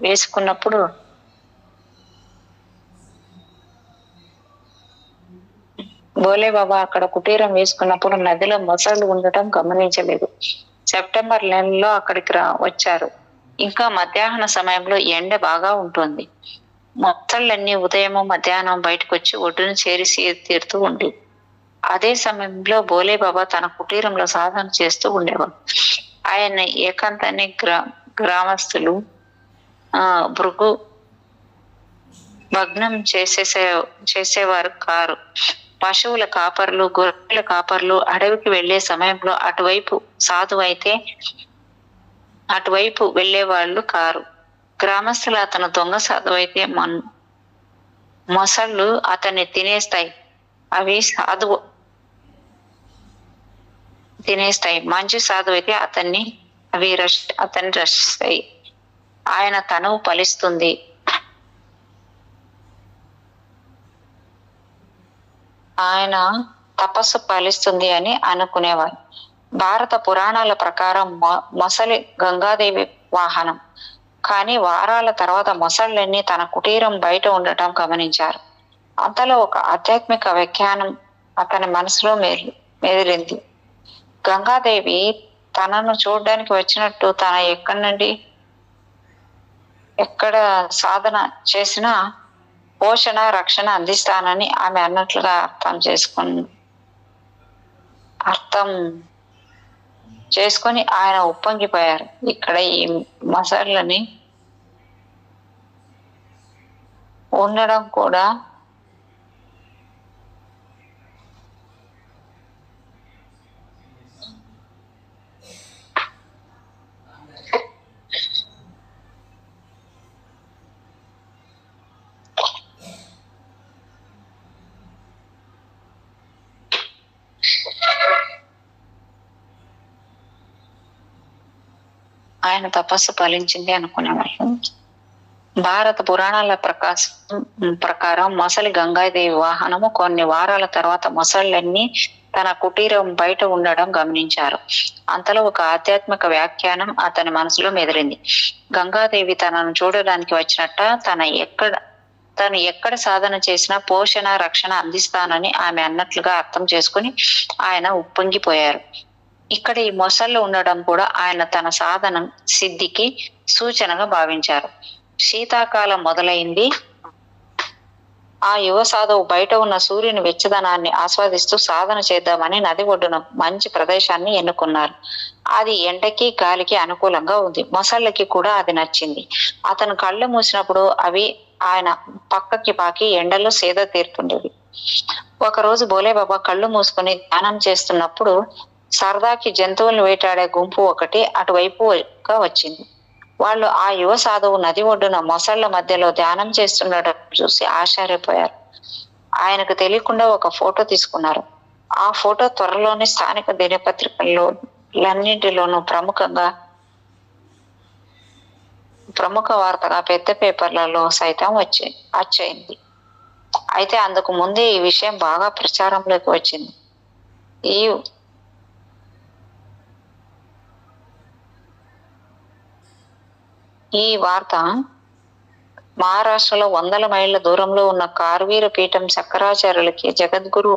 వేసుకున్నప్పుడు నదిలో మొసళ్ళు ఉండటం గమనించలేదు. సెప్టెంబర్ నెలలో అక్కడికి వచ్చారు. ఇంకా మధ్యాహ్న సమయంలో ఎండ బాగా ఉంటుంది. మొసళ్ళన్నీ ఉదయము మధ్యాహ్నం బయటకు వచ్చి ఒడ్డును చేరి తీరుతూ ఉండి. అదే సమయంలో బోలేబాబా తన కుటీరంలో సాధన చేస్తూ ఉండేవారు. ఆయన ఏకాంతాన్ని గ్రామస్తులు భృగు భగ్నం చేసేవారు కారు. పశువుల కాపర్లు, గొర్రెల కాపర్లు అడవికి వెళ్లే సమయంలో అటువైపు వెళ్లే వాళ్ళు కారు. గ్రామస్తులు అతను దొంగ సాధువు అయితే మొసళ్ళు అతన్ని తినేస్తాయి. అవి సాధువు తినేస్తాయి. మంచి సాధువు అయితే అతన్ని రక్షిస్తాయి. ఆయన తనువు ఫలిస్తుంది. ఆయన తపస్సు ఫలిస్తుంది అని అనుకునేవారు. భారత పురాణాల ప్రకారం మొసలి గంగాదేవి వాహనం. కానీ వారాల తర్వాత మొసళ్ళన్నీ తన కుటీరం బయట ఉండటం గమనించారు. అంతలో ఒక ఆధ్యాత్మిక వ్యాఖ్యానం అతని మనసులో మెదిలింది. గంగాదేవి తనను చూడడానికి వచ్చినట్టు తన ఎక్కడ సాధన చేసినా పోషణ రక్షణ అందిస్తానని ఆమె అన్నట్లుగా అర్థం చేసుకొని ఆయన ఉప్పొంగిపోయారు. ఇక్కడ ఈ మొసళ్ళని ఉండడం కూడా ఆయన తపస్సు ఫలించింది అనుకునేవాళ్ళు. భారత పురాణాల ప్రకారం మొసలి గంగాదేవి వాహనము. కొన్ని వారాల తర్వాత మొసళ్ళన్నీ తన కుటీరం బయట ఉండడం గమనించారు. అంతలో ఒక ఆధ్యాత్మిక వ్యాఖ్యానం అతని మనసులో మెదిలింది. గంగాదేవి తనను చూడడానికి వచ్చినట్ట తను ఎక్కడ సాధన చేసినా పోషణ రక్షణ అందిస్తానని ఆమె అన్నట్లుగా అర్థం చేసుకుని ఆయన ఉప్పొంగిపోయారు. ఇక్కడ ఈ మొసళ్ళు ఉండడం కూడా ఆయన తన సాధన సిద్ధికి సూచనగా భావించారు. శీతాకాలం మొదలైంది. ఆ యువ సాధువు బయట ఉన్న సూర్యుని వెచ్చదనాన్ని ఆస్వాదిస్తూ సాధన చేద్దామని నది ఒడ్డున మంచి ప్రదేశాన్ని ఎన్నుకున్నారు. అది ఎండకి గాలికి అనుకూలంగా ఉంది. మొసళ్ళకి కూడా అది నచ్చింది. అతను కళ్ళు మూసినప్పుడు అవి ఆయన పక్కకి పాకి ఎండలో సేద తీరుతుండేది. ఒకరోజు బోలేబాబా కళ్ళు మూసుకుని ధ్యానం చేస్తున్నప్పుడు సరదాకి జంతువులను వేటాడే గుంపు ఒకటి అటువైపుగా వచ్చింది. వాళ్ళు ఆ యువ సాధువు నది ఒడ్డున మొసళ్ల మధ్యలో ధ్యానం చేస్తుండటం చూసి ఆశ్చర్యపోయారు. ఆయనకు తెలియకుండా ఒక ఫోటో తీసుకున్నారు. ఆ ఫోటో త్వరలోనే స్థానిక దినపత్రికలన్నింటిలోనూ ప్రముఖ వార్తగా పెద్ద పేపర్లలో సైతం వచ్చేయింది. అయితే అందుకు ముందే ఈ విషయం బాగా ప్రచారంలోకి వచ్చింది. ఈ వార్త మహారాష్ట్రలో 100 మైళ్ళ దూరంలో ఉన్న కార్వీర పీఠం శంకరాచార్యులకి జగద్గురు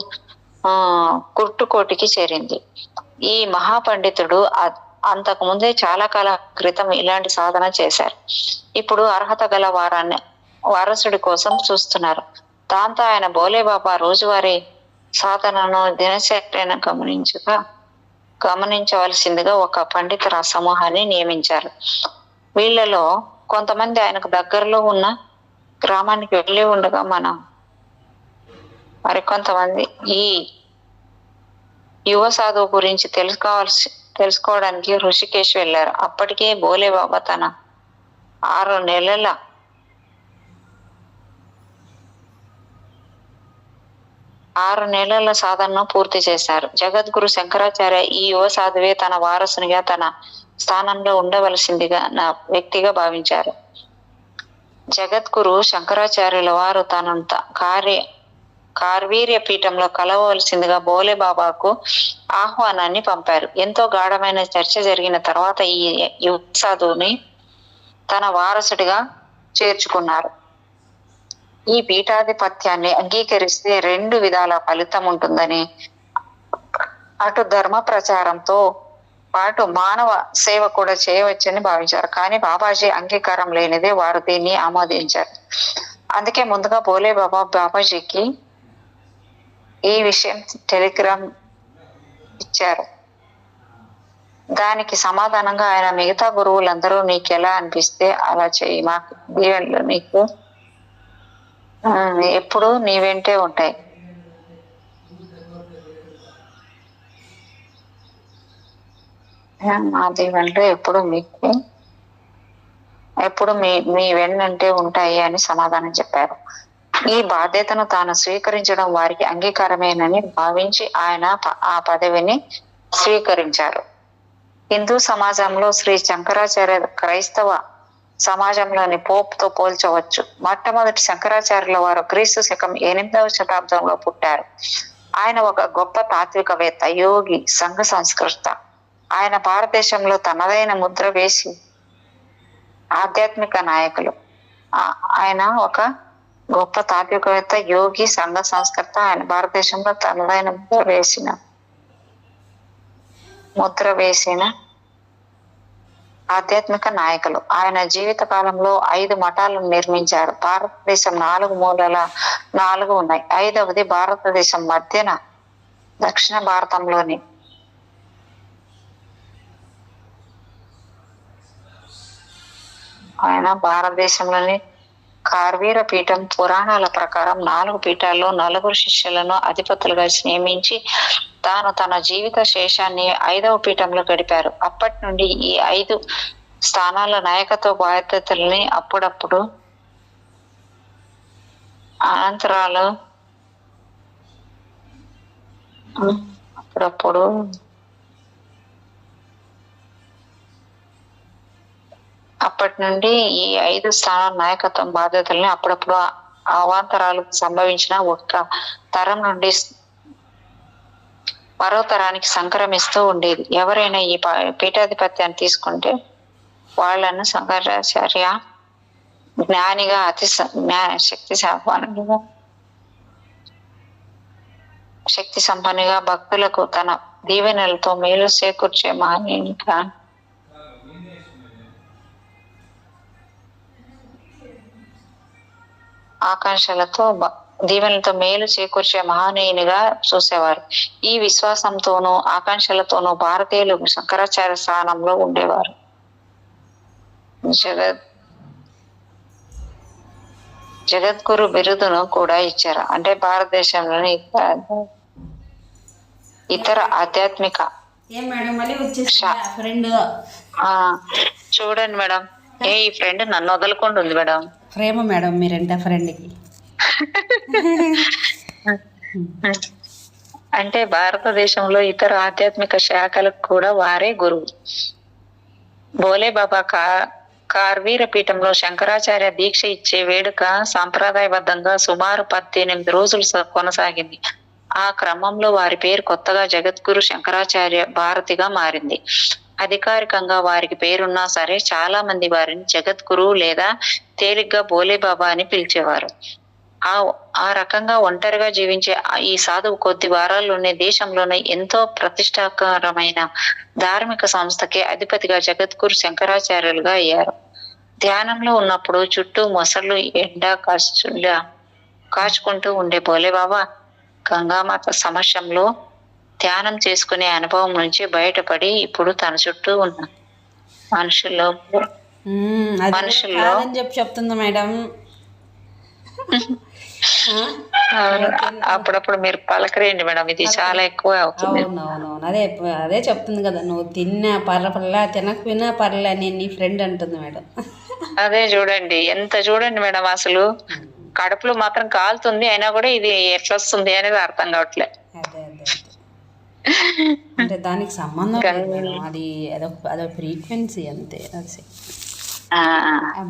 కుర్టుకోటికి చేరింది. ఈ మహాపండితుడు అంతకు ముందే చాలా కాలం క్రితం ఇలాంటి సాధన చేశారు. ఇప్పుడు అర్హత గల వారసుడి కోసం చూస్తున్నారు. దాంతో ఆయన బోలేబాబా రోజువారీ సాధనను దినచర్యను గమనించవలసిందిగా ఒక పండితుల సమూహాన్ని నియమించారు. వీళ్ళలో కొంతమంది ఆయనకు దగ్గరలో ఉన్న గ్రామానికి వెళ్ళి ఉండగా మరికొంతమంది ఈ యువ సాధువు గురించి తెలుసుకోవడానికి ఋషికేశ్ వెళ్ళారు. అప్పటికే బోలేబాబా తన 6 నెలల సాధనను పూర్తి చేశారు. జగద్గురు శంకరాచార్య ఈ యువ సాధువే తన వారసునిగా తన స్థానంలో ఉండవలసిందిగా వ్యక్తిగా భావించారు. జగద్గురు శంకరాచార్యుల వారు తనను కార్వీర్య పీఠంలో కలవవలసిందిగా బోలేబాబాకు ఆహ్వానాన్ని పంపారు. ఎంతో గాఢమైన చర్చ జరిగిన తర్వాత ఈ యువ సాధువుని తన వారసుడిగా చేర్చుకున్నారు. ఈ పీఠాధిపత్యాన్ని అంగీకరిస్తే 2 విధాల ఫలితం ఉంటుందని, అటు ధర్మ ప్రచారంతో పాటు మానవ సేవ కూడా చేయవచ్చని భావించారు. కానీ బాబాజీ అంగీకారం లేనిదే వారు దీన్ని ఆమోదించారు. అందుకే ముందుగా బాబాజీకి ఈ విషయం టెలిగ్రామ్ ఇచ్చారు. దానికి సమాధానంగా ఆయన మిగతా గురువులందరూ నీకెలా అనిపిస్తే అలా చెయ్యి, మాకు దీవెనలు నీకు ఎప్పుడు నీ వెంటే ఉంటాయి. మా దీవెనలు ఎప్పుడు మీ వెన్నంటే ఉంటాయి అని సమాధానం చెప్పారు. ఈ బాధ్యతను తాను స్వీకరించడం వారికి అంగీకారమేనని భావించి ఆయన ఆ పదవిని స్వీకరించారు. హిందూ సమాజంలో శ్రీ శంకరాచార్య క్రైస్తవ సమాజంలోని పోప్ తో పోల్చవచ్చు. మొట్టమొదటి శంకరాచార్యుల వారు క్రీస్తు శకం 8వ శతాబ్దంలో పుట్టారు. ఆయన ఒక గొప్ప తాత్వికవేత్త, యోగి, సంఘ సంస్కృత. ఆయన భారతదేశంలో తనదైన ముద్ర వేసి ఆధ్యాత్మిక నాయకులు. ఆయన ఒక గొప్ప తాత్వికవేత్త, యోగి, సంఘ సంస్కర్త. ఆయన భారతదేశంలో తనదైన ముద్ర వేసిన ఆధ్యాత్మిక నాయకులు. ఆయన జీవిత కాలంలో 5 మఠాలను నిర్మించారు. భారతదేశం 4 మూలల 4 ఉన్నాయి. 5వది భారతదేశం మధ్యన దక్షిణ భారతంలోని ఆయన భారతదేశంలోని కార్వీర పీఠం. పురాణాల ప్రకారం 4 పీఠాల్లో 4 శిష్యులను అధిపతులుగా నియమించి తాను తన జీవిత శేషాన్ని 5వ పీఠంలో గడిపారు. అప్పటి నుండి ఈ 5 స్థానాల నాయకత్వ బాధ్యతల్ని అప్పుడప్పుడు అప్పటి నుండి ఈ 5 స్థానాల నాయకత్వం బాధ్యతల్ని అప్పుడప్పుడు అవాంతరాలు సంభవించిన ఒక్క తరం నుండి మరో తరానికి సంక్రమిస్తూ ఉండేది. ఎవరైనా ఈ పీఠాధిపత్యాన్ని తీసుకుంటే వాళ్ళను శంకరాచార్య జ్ఞానిగా, శక్తి సంపన్నిగా, భక్తులకు తన దీవెనలతో మేలు చేకూర్చే మహనీయునిగా, ఆకాంక్షలతో దీవెనలతో మేలు చేకూర్చే మహనీయునిగా చూసేవారు. ఈ విశ్వాసంతోనూ ఆకాంక్షలతోనూ భారతీయులు శంకరాచార్య స్థానంలో ఉండేవారు. జగద్గురు బిరుదును కూడా ఇచ్చారు. అంటే భారతదేశంలోని ఇతర ఆధ్యాత్మిక చూడండి మేడం, ఈ ఫ్రెండ్ నన్ను వదలకుండా ఉంది మేడం. ప్రేమ మేడం మీరంటే ఫ్రెండ్కి. అంటే భారతదేశంలో ఇతర ఆధ్యాత్మిక శాఖలకు కూడా వారే గురువు. బోలే బాబా కార్వీర పీఠంలో శంకరాచార్య దీక్ష ఇచ్చే వేడుక సాంప్రదాయబద్ధంగా సుమారు 18 రోజులు కొనసాగింది. ఆ క్రమంలో వారి పేరు కొత్తగా జగద్గురు శంకరాచార్య భారతిగా మారింది. అధికారికంగా వారికి పేరున్నా సరే చాలా మంది వారిని జగద్గురు లేదా తేలిగ్గా బోలే బాబా అని పిలిచేవారు. ఆ రకంగా ఒంటరిగా జీవించే ఈ సాధువు కొద్ది వారాల్లోనే దేశంలోనే ఎంతో ప్రతిష్టాకరమైన ధార్మిక సంస్థకి అధిపతిగా జగద్గురు శంకరాచార్యులుగా అయ్యారు. ధ్యానంలో ఉన్నప్పుడు చుట్టూ మొసళ్ళు ఎండ కాచుకుంటూ ఉండే బోలే బాబా గంగామాత సమక్షంలో ధ్యానం చేసుకునే అనుభవం నుంచి బయటపడి ఇప్పుడు తన చుట్టూ ఉన్న మనుషుల్లో చెప్పి చెప్తుంది మేడం. అప్పుడప్పుడు మీరు పలకరేయండి మేడం, ఇది చాలా ఎక్కువ అవుతుంది. అవునవునవును, అదే చెప్తుంది కదా, నువ్వు తిన్నా పర్లే తినకపోయినా పర్లే నేను నీ ఫ్రెండ్ అంటుంది మేడం. అదే చూడండి, ఎంత చూడండి మేడం, అసలు కడుపులో మాత్రం కాలుతుంది, అయినా కూడా ఇది ఎట్లా వస్తుంది అనేది అర్థం కావట్లే. అదే అదే అంటే దానికి సంబంధం లేదు, అది అదొక ఫ్రీక్వెన్సీ అంతే. అది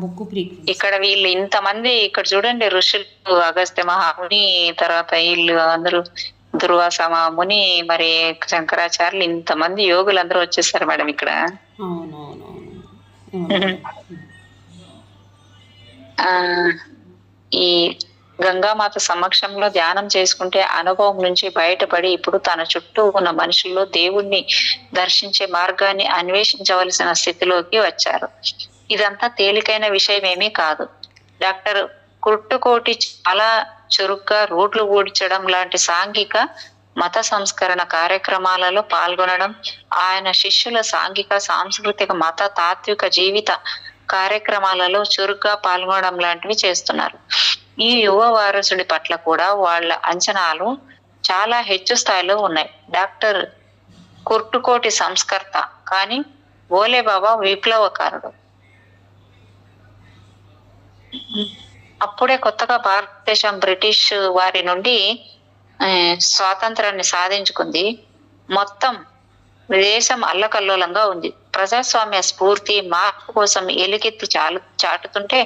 బుక్ ఫ్రీక్వెన్సీ. ఇక్కడ వీళ్ళు ఇంతమంది ఇక్కడ చూడండి, ఋషులు అగస్త్య మహాముని, తర్వాత వీళ్ళు అందరూ దుర్వాస మహాముని, మరి శంకరాచార్యులు, ఇంతమంది యోగులు అందరూ వచ్చేసారు మేడం ఇక్కడ. ఈ గంగామాత సమక్షంలో ధ్యానం చేసుకుంటే అనుభవం నుంచి బయటపడి ఇప్పుడు తన చుట్టూ ఉన్న మనుషుల్లో దేవుణ్ణి దర్శించే మార్గాన్ని అన్వేషించవలసిన స్థితిలోకి వచ్చారు. ఇదంతా తేలికైన విషయం ఏమీ కాదు. డాక్టర్ కుర్టుకోటి చాలా చురుగ్గా రోడ్లు ఊడ్చడం లాంటి సాంఘిక మత సంస్కరణ కార్యక్రమాలలో పాల్గొనడం, ఆయన శిష్యుల సాంఘిక, సాంస్కృతిక, మత, తాత్విక జీవిత కార్యక్రమాలలో చురుగ్గా పాల్గొనడం లాంటివి చేస్తున్నారు. ఈ యువ వారసుడి పట్ల కూడా వాళ్ళ అంచనాలు చాలా హెచ్చు స్థాయిలో ఉన్నాయి. డాక్టర్ కుర్టుకోటి సంస్కర్త, కానీ బోలే బాబా విప్లవకారుడు. అప్పుడే కొత్తగా భారతదేశం బ్రిటిష్ వారి నుండి స్వాతంత్రాన్ని సాధించుకుంది. మొత్తం దేశం అల్లకల్లోలంగా ఉంది. ప్రజాస్వామ్య స్ఫూర్తి మార్పు కోసం ఎలుగెత్తి చాటుతుంటే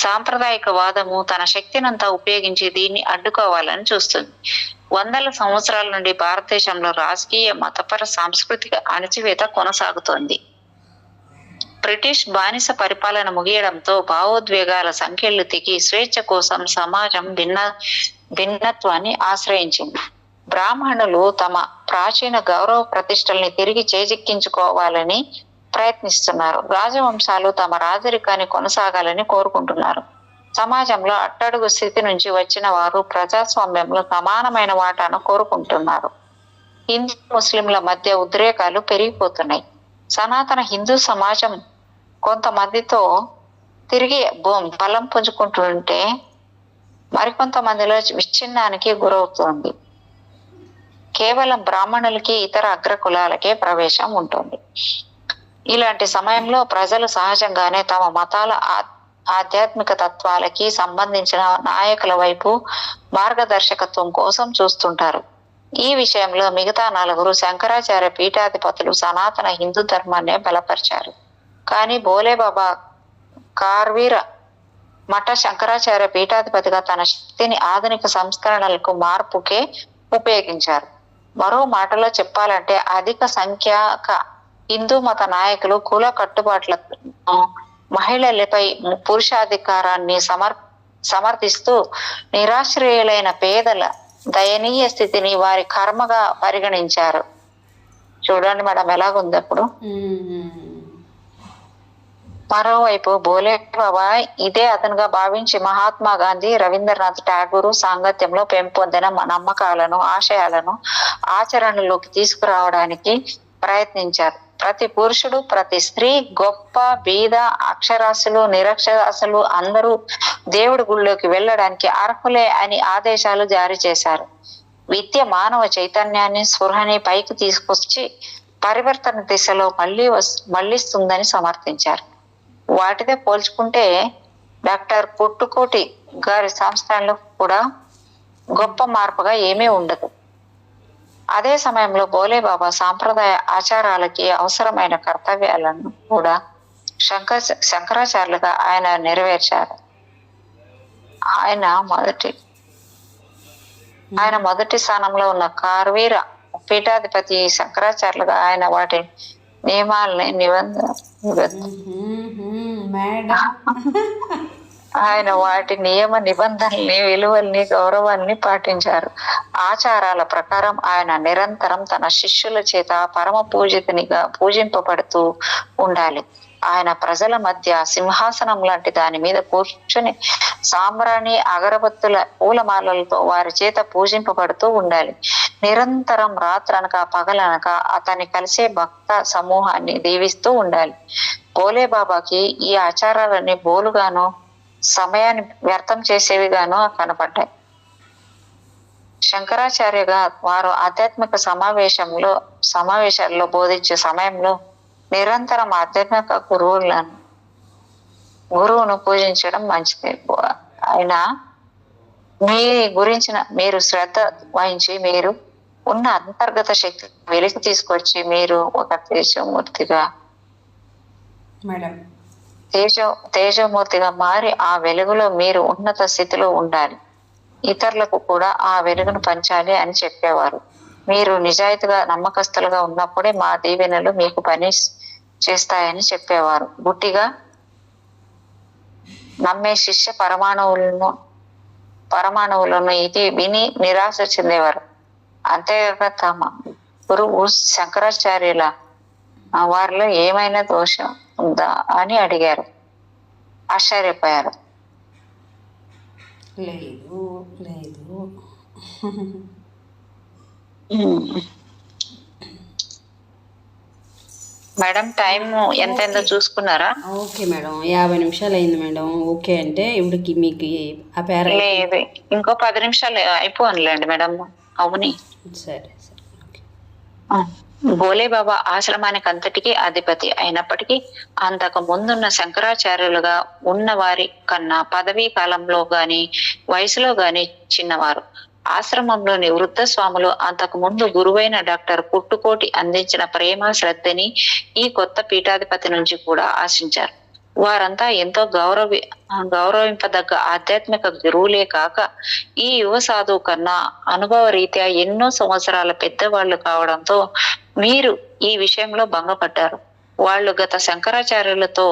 సాంప్రదాయిక వాదము తన శక్తినంతా ఉపయోగించి దీన్ని అడ్డుకోవాలని చూస్తుంది. వందల సంవత్సరాల నుండి భారతదేశంలో రాజకీయ, మతపర, సాంస్కృతిక అణచివేత కొనసాగుతోంది. బ్రిటిష్ బానిస పరిపాలన ముగియడంతో భావోద్వేగాల సంఖ్యలు తెగి స్వేచ్ఛ కోసం సమాజం భిన్నత్వాన్ని ఆశ్రయించింది. బ్రాహ్మణులు తమ ప్రాచీన గౌరవ ప్రతిష్టల్ని తిరిగి చేజిక్కించుకోవాలని ప్రయత్నిస్తున్నారు. రాజవంశాలు తమ రాజరికాన్ని కొనసాగాలని కోరుకుంటున్నారు. సమాజంలో అట్టడుగు స్థితి నుంచి వచ్చిన వారు ప్రజాస్వామ్యంలో సమానమైన వాటాను కోరుకుంటున్నారు. హిందూ ముస్లింల మధ్య ఉద్రేకాలు పెరిగిపోతున్నాయి. సనాతన హిందూ సమాజం కొంతమందితో తిరిగి బలం పుంజుకుంటుంటే మరికొంతమందిలో విచ్ఛిన్నానికి గురవుతోంది. కేవలం బ్రాహ్మణులకి, ఇతర అగ్ర కులాలకే ప్రవేశం ఉంటుంది. ఇలాంటి సమయంలో ప్రజలు సహజంగానే తమ మతాల ఆధ్యాత్మిక తత్వాలకి సంబంధించిన నాయకుల వైపు మార్గదర్శకత్వం కోసం చూస్తుంటారు. ఈ విషయంలో మిగతా 4 శంకరాచార్య పీఠాధిపతులు సనాతన హిందూ ధర్మాన్నే బలపరిచారు. కానీ భోలేబాబా కార్వీర మఠ శంకరాచార్య పీఠాధిపతిగా తన శక్తిని ఆధునిక సంస్కరణలకు, మార్పుకే ఉపయోగించారు. మరో మాటలో చెప్పాలంటే అధిక సంఖ్యాక హిందూ మత నాయకులు కుల కట్టుబాట్లను, మహిళలపై పురుషాధికారాన్ని సమర్థిస్తూ నిరాశ్రయులైన పేదల దయనీయ స్థితిని వారి కర్మగా పరిగణించారు. చూడండి మేడం ఎలాగుంది అప్పుడు. మరోవైపు భోలేబాబా ఇదే అతనుగా భావించి మహాత్మా గాంధీ, రవీంద్రనాథ్ ఠాగూర్ సాంగత్యంలో పెంపొందిన నమ్మకాలను, ఆశయాలను ఆచరణలోకి తీసుకురావడానికి ప్రయత్నించారు. ప్రతి పురుషుడు, ప్రతి స్త్రీ, గొప్ప, బీద, అక్షరాస్యులు, నిరక్షరాస్యులు అందరూ దేవుడి గుళ్ళోకి వెళ్ళడానికి అర్హులే అని ఆదేశాలు జారీ చేశారు. విద్య మానవ చైతన్యాన్ని, స్పృహని పైకి తీసుకొచ్చి పరివర్తన దిశలో మళ్ళిస్తుందని సమర్థించారు. వాటిదే పోల్చుకుంటే డాక్టర్ పుట్టుకోటి గారి సంస్థలో కూడా గొప్ప మార్పుగా ఏమీ ఉండదు. అదే సమయంలో భోలేబాబా సాంప్రదాయ ఆచారాలకి అవసరమైన కర్తవ్యాలను కూడా శంకరాచార్యులుగా ఆయన నెరవేర్చారు. ఆయన మొదటి స్థానంలో ఉన్న కార్వీర పీఠాధిపతి శంకరాచార్యులుగా ఆయన వాటి నియమాలని ఆయన వాటి నియమ నిబంధనల్ని, విలువల్ని, గౌరవాల్ని పాటించారు. ఆచారాల ప్రకారం ఆయన నిరంతరం తన శిష్యుల చేత పరమ పూజితునిగా పూజింపబడుతూ ఉండాలి. ఆయన ప్రజల మధ్య సింహాసనం లాంటి దాని మీద కూర్చొని సాంబ్రాణి, అగరబత్తుల, పూలమాలలతో వారి చేత పూజింపబడుతూ ఉండాలి. నిరంతరం రాత్రనక పగలనక అతన్ని కలిసే భక్త సమూహాన్ని దీవిస్తూ ఉండాలి. భోలేబాబాకి ఈ ఆచారాలన్నీ బోలుగాను, సమయాన్ని వ్యర్థం చేసేవిగాను కనపడ్డాయి. శంకరాచార్యగా వారు ఆధ్యాత్మిక సమావేశాల్లో బోధించే సమయంలో నిరంతరం ఆధ్యాత్మిక గురువును పూజించడం మంచిది. ఆయన మీ గురించిన మీరు శ్రద్ధ వహించి మీరు ఉన్న అంతర్గత శక్తి వెలికి తీసుకొచ్చి మీరు ఒక తేజమూర్తిగా మారి ఆ వెలుగులో మీరు ఉన్నత స్థితిలో ఉండాలి. ఇతరులకు కూడా ఆ వెలుగును పంచాలి అని చెప్పేవారు. మీరు నిజాయితీగా, నమ్మకస్తులుగా ఉన్నప్పుడే మా దీవెనలు మీకు పని చేస్తాయని చెప్పేవారు. గుట్టిగా నమ్మే శిష్య పరమాణువులను ఇది విని నిరాశ చెందేవారు. అంతేగాక తమ గురువు శంకరాచార్యుల వారిలో ఏమైనా దోషం ఉందా అని అడిగారు. ఆశ్చర్యపోయారు. లేదు లేదు. మేడం టైం ఎంతైందో చూసుకున్నారా? ఓకే మేడం, 50 నిమిషాలు అయింది మేడం. ఓకే అంటే ఇప్పటికి మీకు ఆ పేర లేదు, ఇంకో 10 నిమిషాలు అయిపోనులేండి మేడం. అవుని సరే సరే ఓకే. భోలేబాబా ఆశ్రమానికి అంతటికీ అధిపతి అయినప్పటికీ అంతకు ముందున్న శంకరాచార్యులుగా ఉన్న వారి కన్నా పదవీ కాలంలో గాని వయసులో గాని చిన్నవారు. ఆశ్రమంలోని వృద్ధ స్వాములు అంతకు ముందు గురువైన డాక్టర్ పుట్టుకోటి అందించిన ప్రేమ శ్రద్ధని ఈ కొత్త పీఠాధిపతి నుంచి కూడా ఆశించారు. వారంతా ఎంతో గౌరవింపదగ్గ ఆధ్యాత్మిక గురువులే కాక ఈ యువ సాధువు కన్నా అనుభవ రీత్యా ఎన్నో సంవత్సరాల పెద్దవాళ్లు కావడంతో మీరు ఈ విషయంలో భంగపడ్డారు. వాళ్ళు గత శంకరాచార్యులతో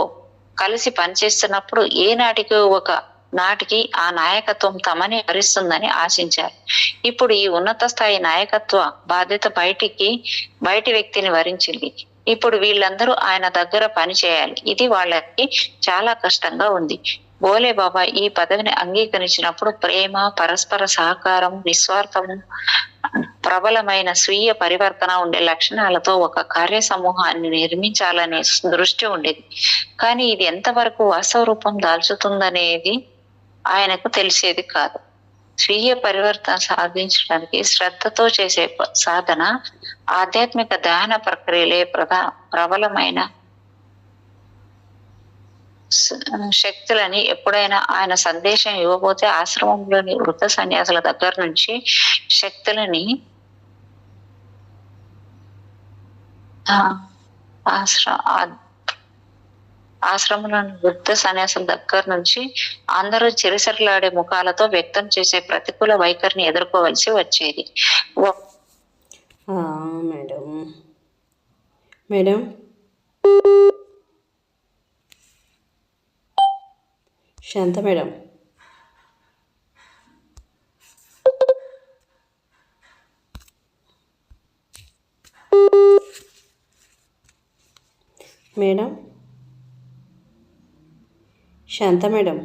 కలిసి పనిచేస్తున్నప్పుడు ఏనాటికి ఒక నాటికి ఆ నాయకత్వం తమని హరిస్తుందని ఆశించారు. ఇప్పుడు ఈ ఉన్నత స్థాయి నాయకత్వ బాధ్యత బయటి వ్యక్తిని వరించింది. ఇప్పుడు వీళ్ళందరూ ఆయన దగ్గర పని చేయాలి. ఇది వాళ్ళకి చాలా కష్టంగా ఉంది. భోలే బాబా ఈ పదవిని అంగీకరించినప్పుడు ప్రేమ, పరస్పర సహకారం, నిస్వార్థము, ప్రబలమైన స్వీయ పరివర్తన ఉండే లక్షణాలతో ఒక కార్య సమూహాన్ని నిర్మించాలనే దృష్టి ఉండేది. కానీ ఇది ఎంతవరకు వాస్తవ రూపం దాల్చుతుందనేది ఆయనకు తెలిసేది కాదు. స్వీయ పరివర్తన సాధించడానికి శ్రద్ధతో చేసే సాధన, ఆధ్యాత్మిక ధ్యాన ప్రక్రియలే ప్రబలమైన శక్తులని ఎప్పుడైనా ఆయన సందేశం ఇవ్వబోతే ఆశ్రమంలోని వృద్ధ సన్యాసుల దగ్గర నుంచి శక్తులని ఆశ్రమంలోని వృద్ధ సన్యాసుల దగ్గర నుంచి అందరూ చిరుసరిలాడే ముఖాలతో వ్యక్తం చేసే ప్రతికూల వైఖరిని ఎదుర్కోవలసి వచ్చేది. మేడం మేడం శాంత మేడం మేడం శాంత మేడం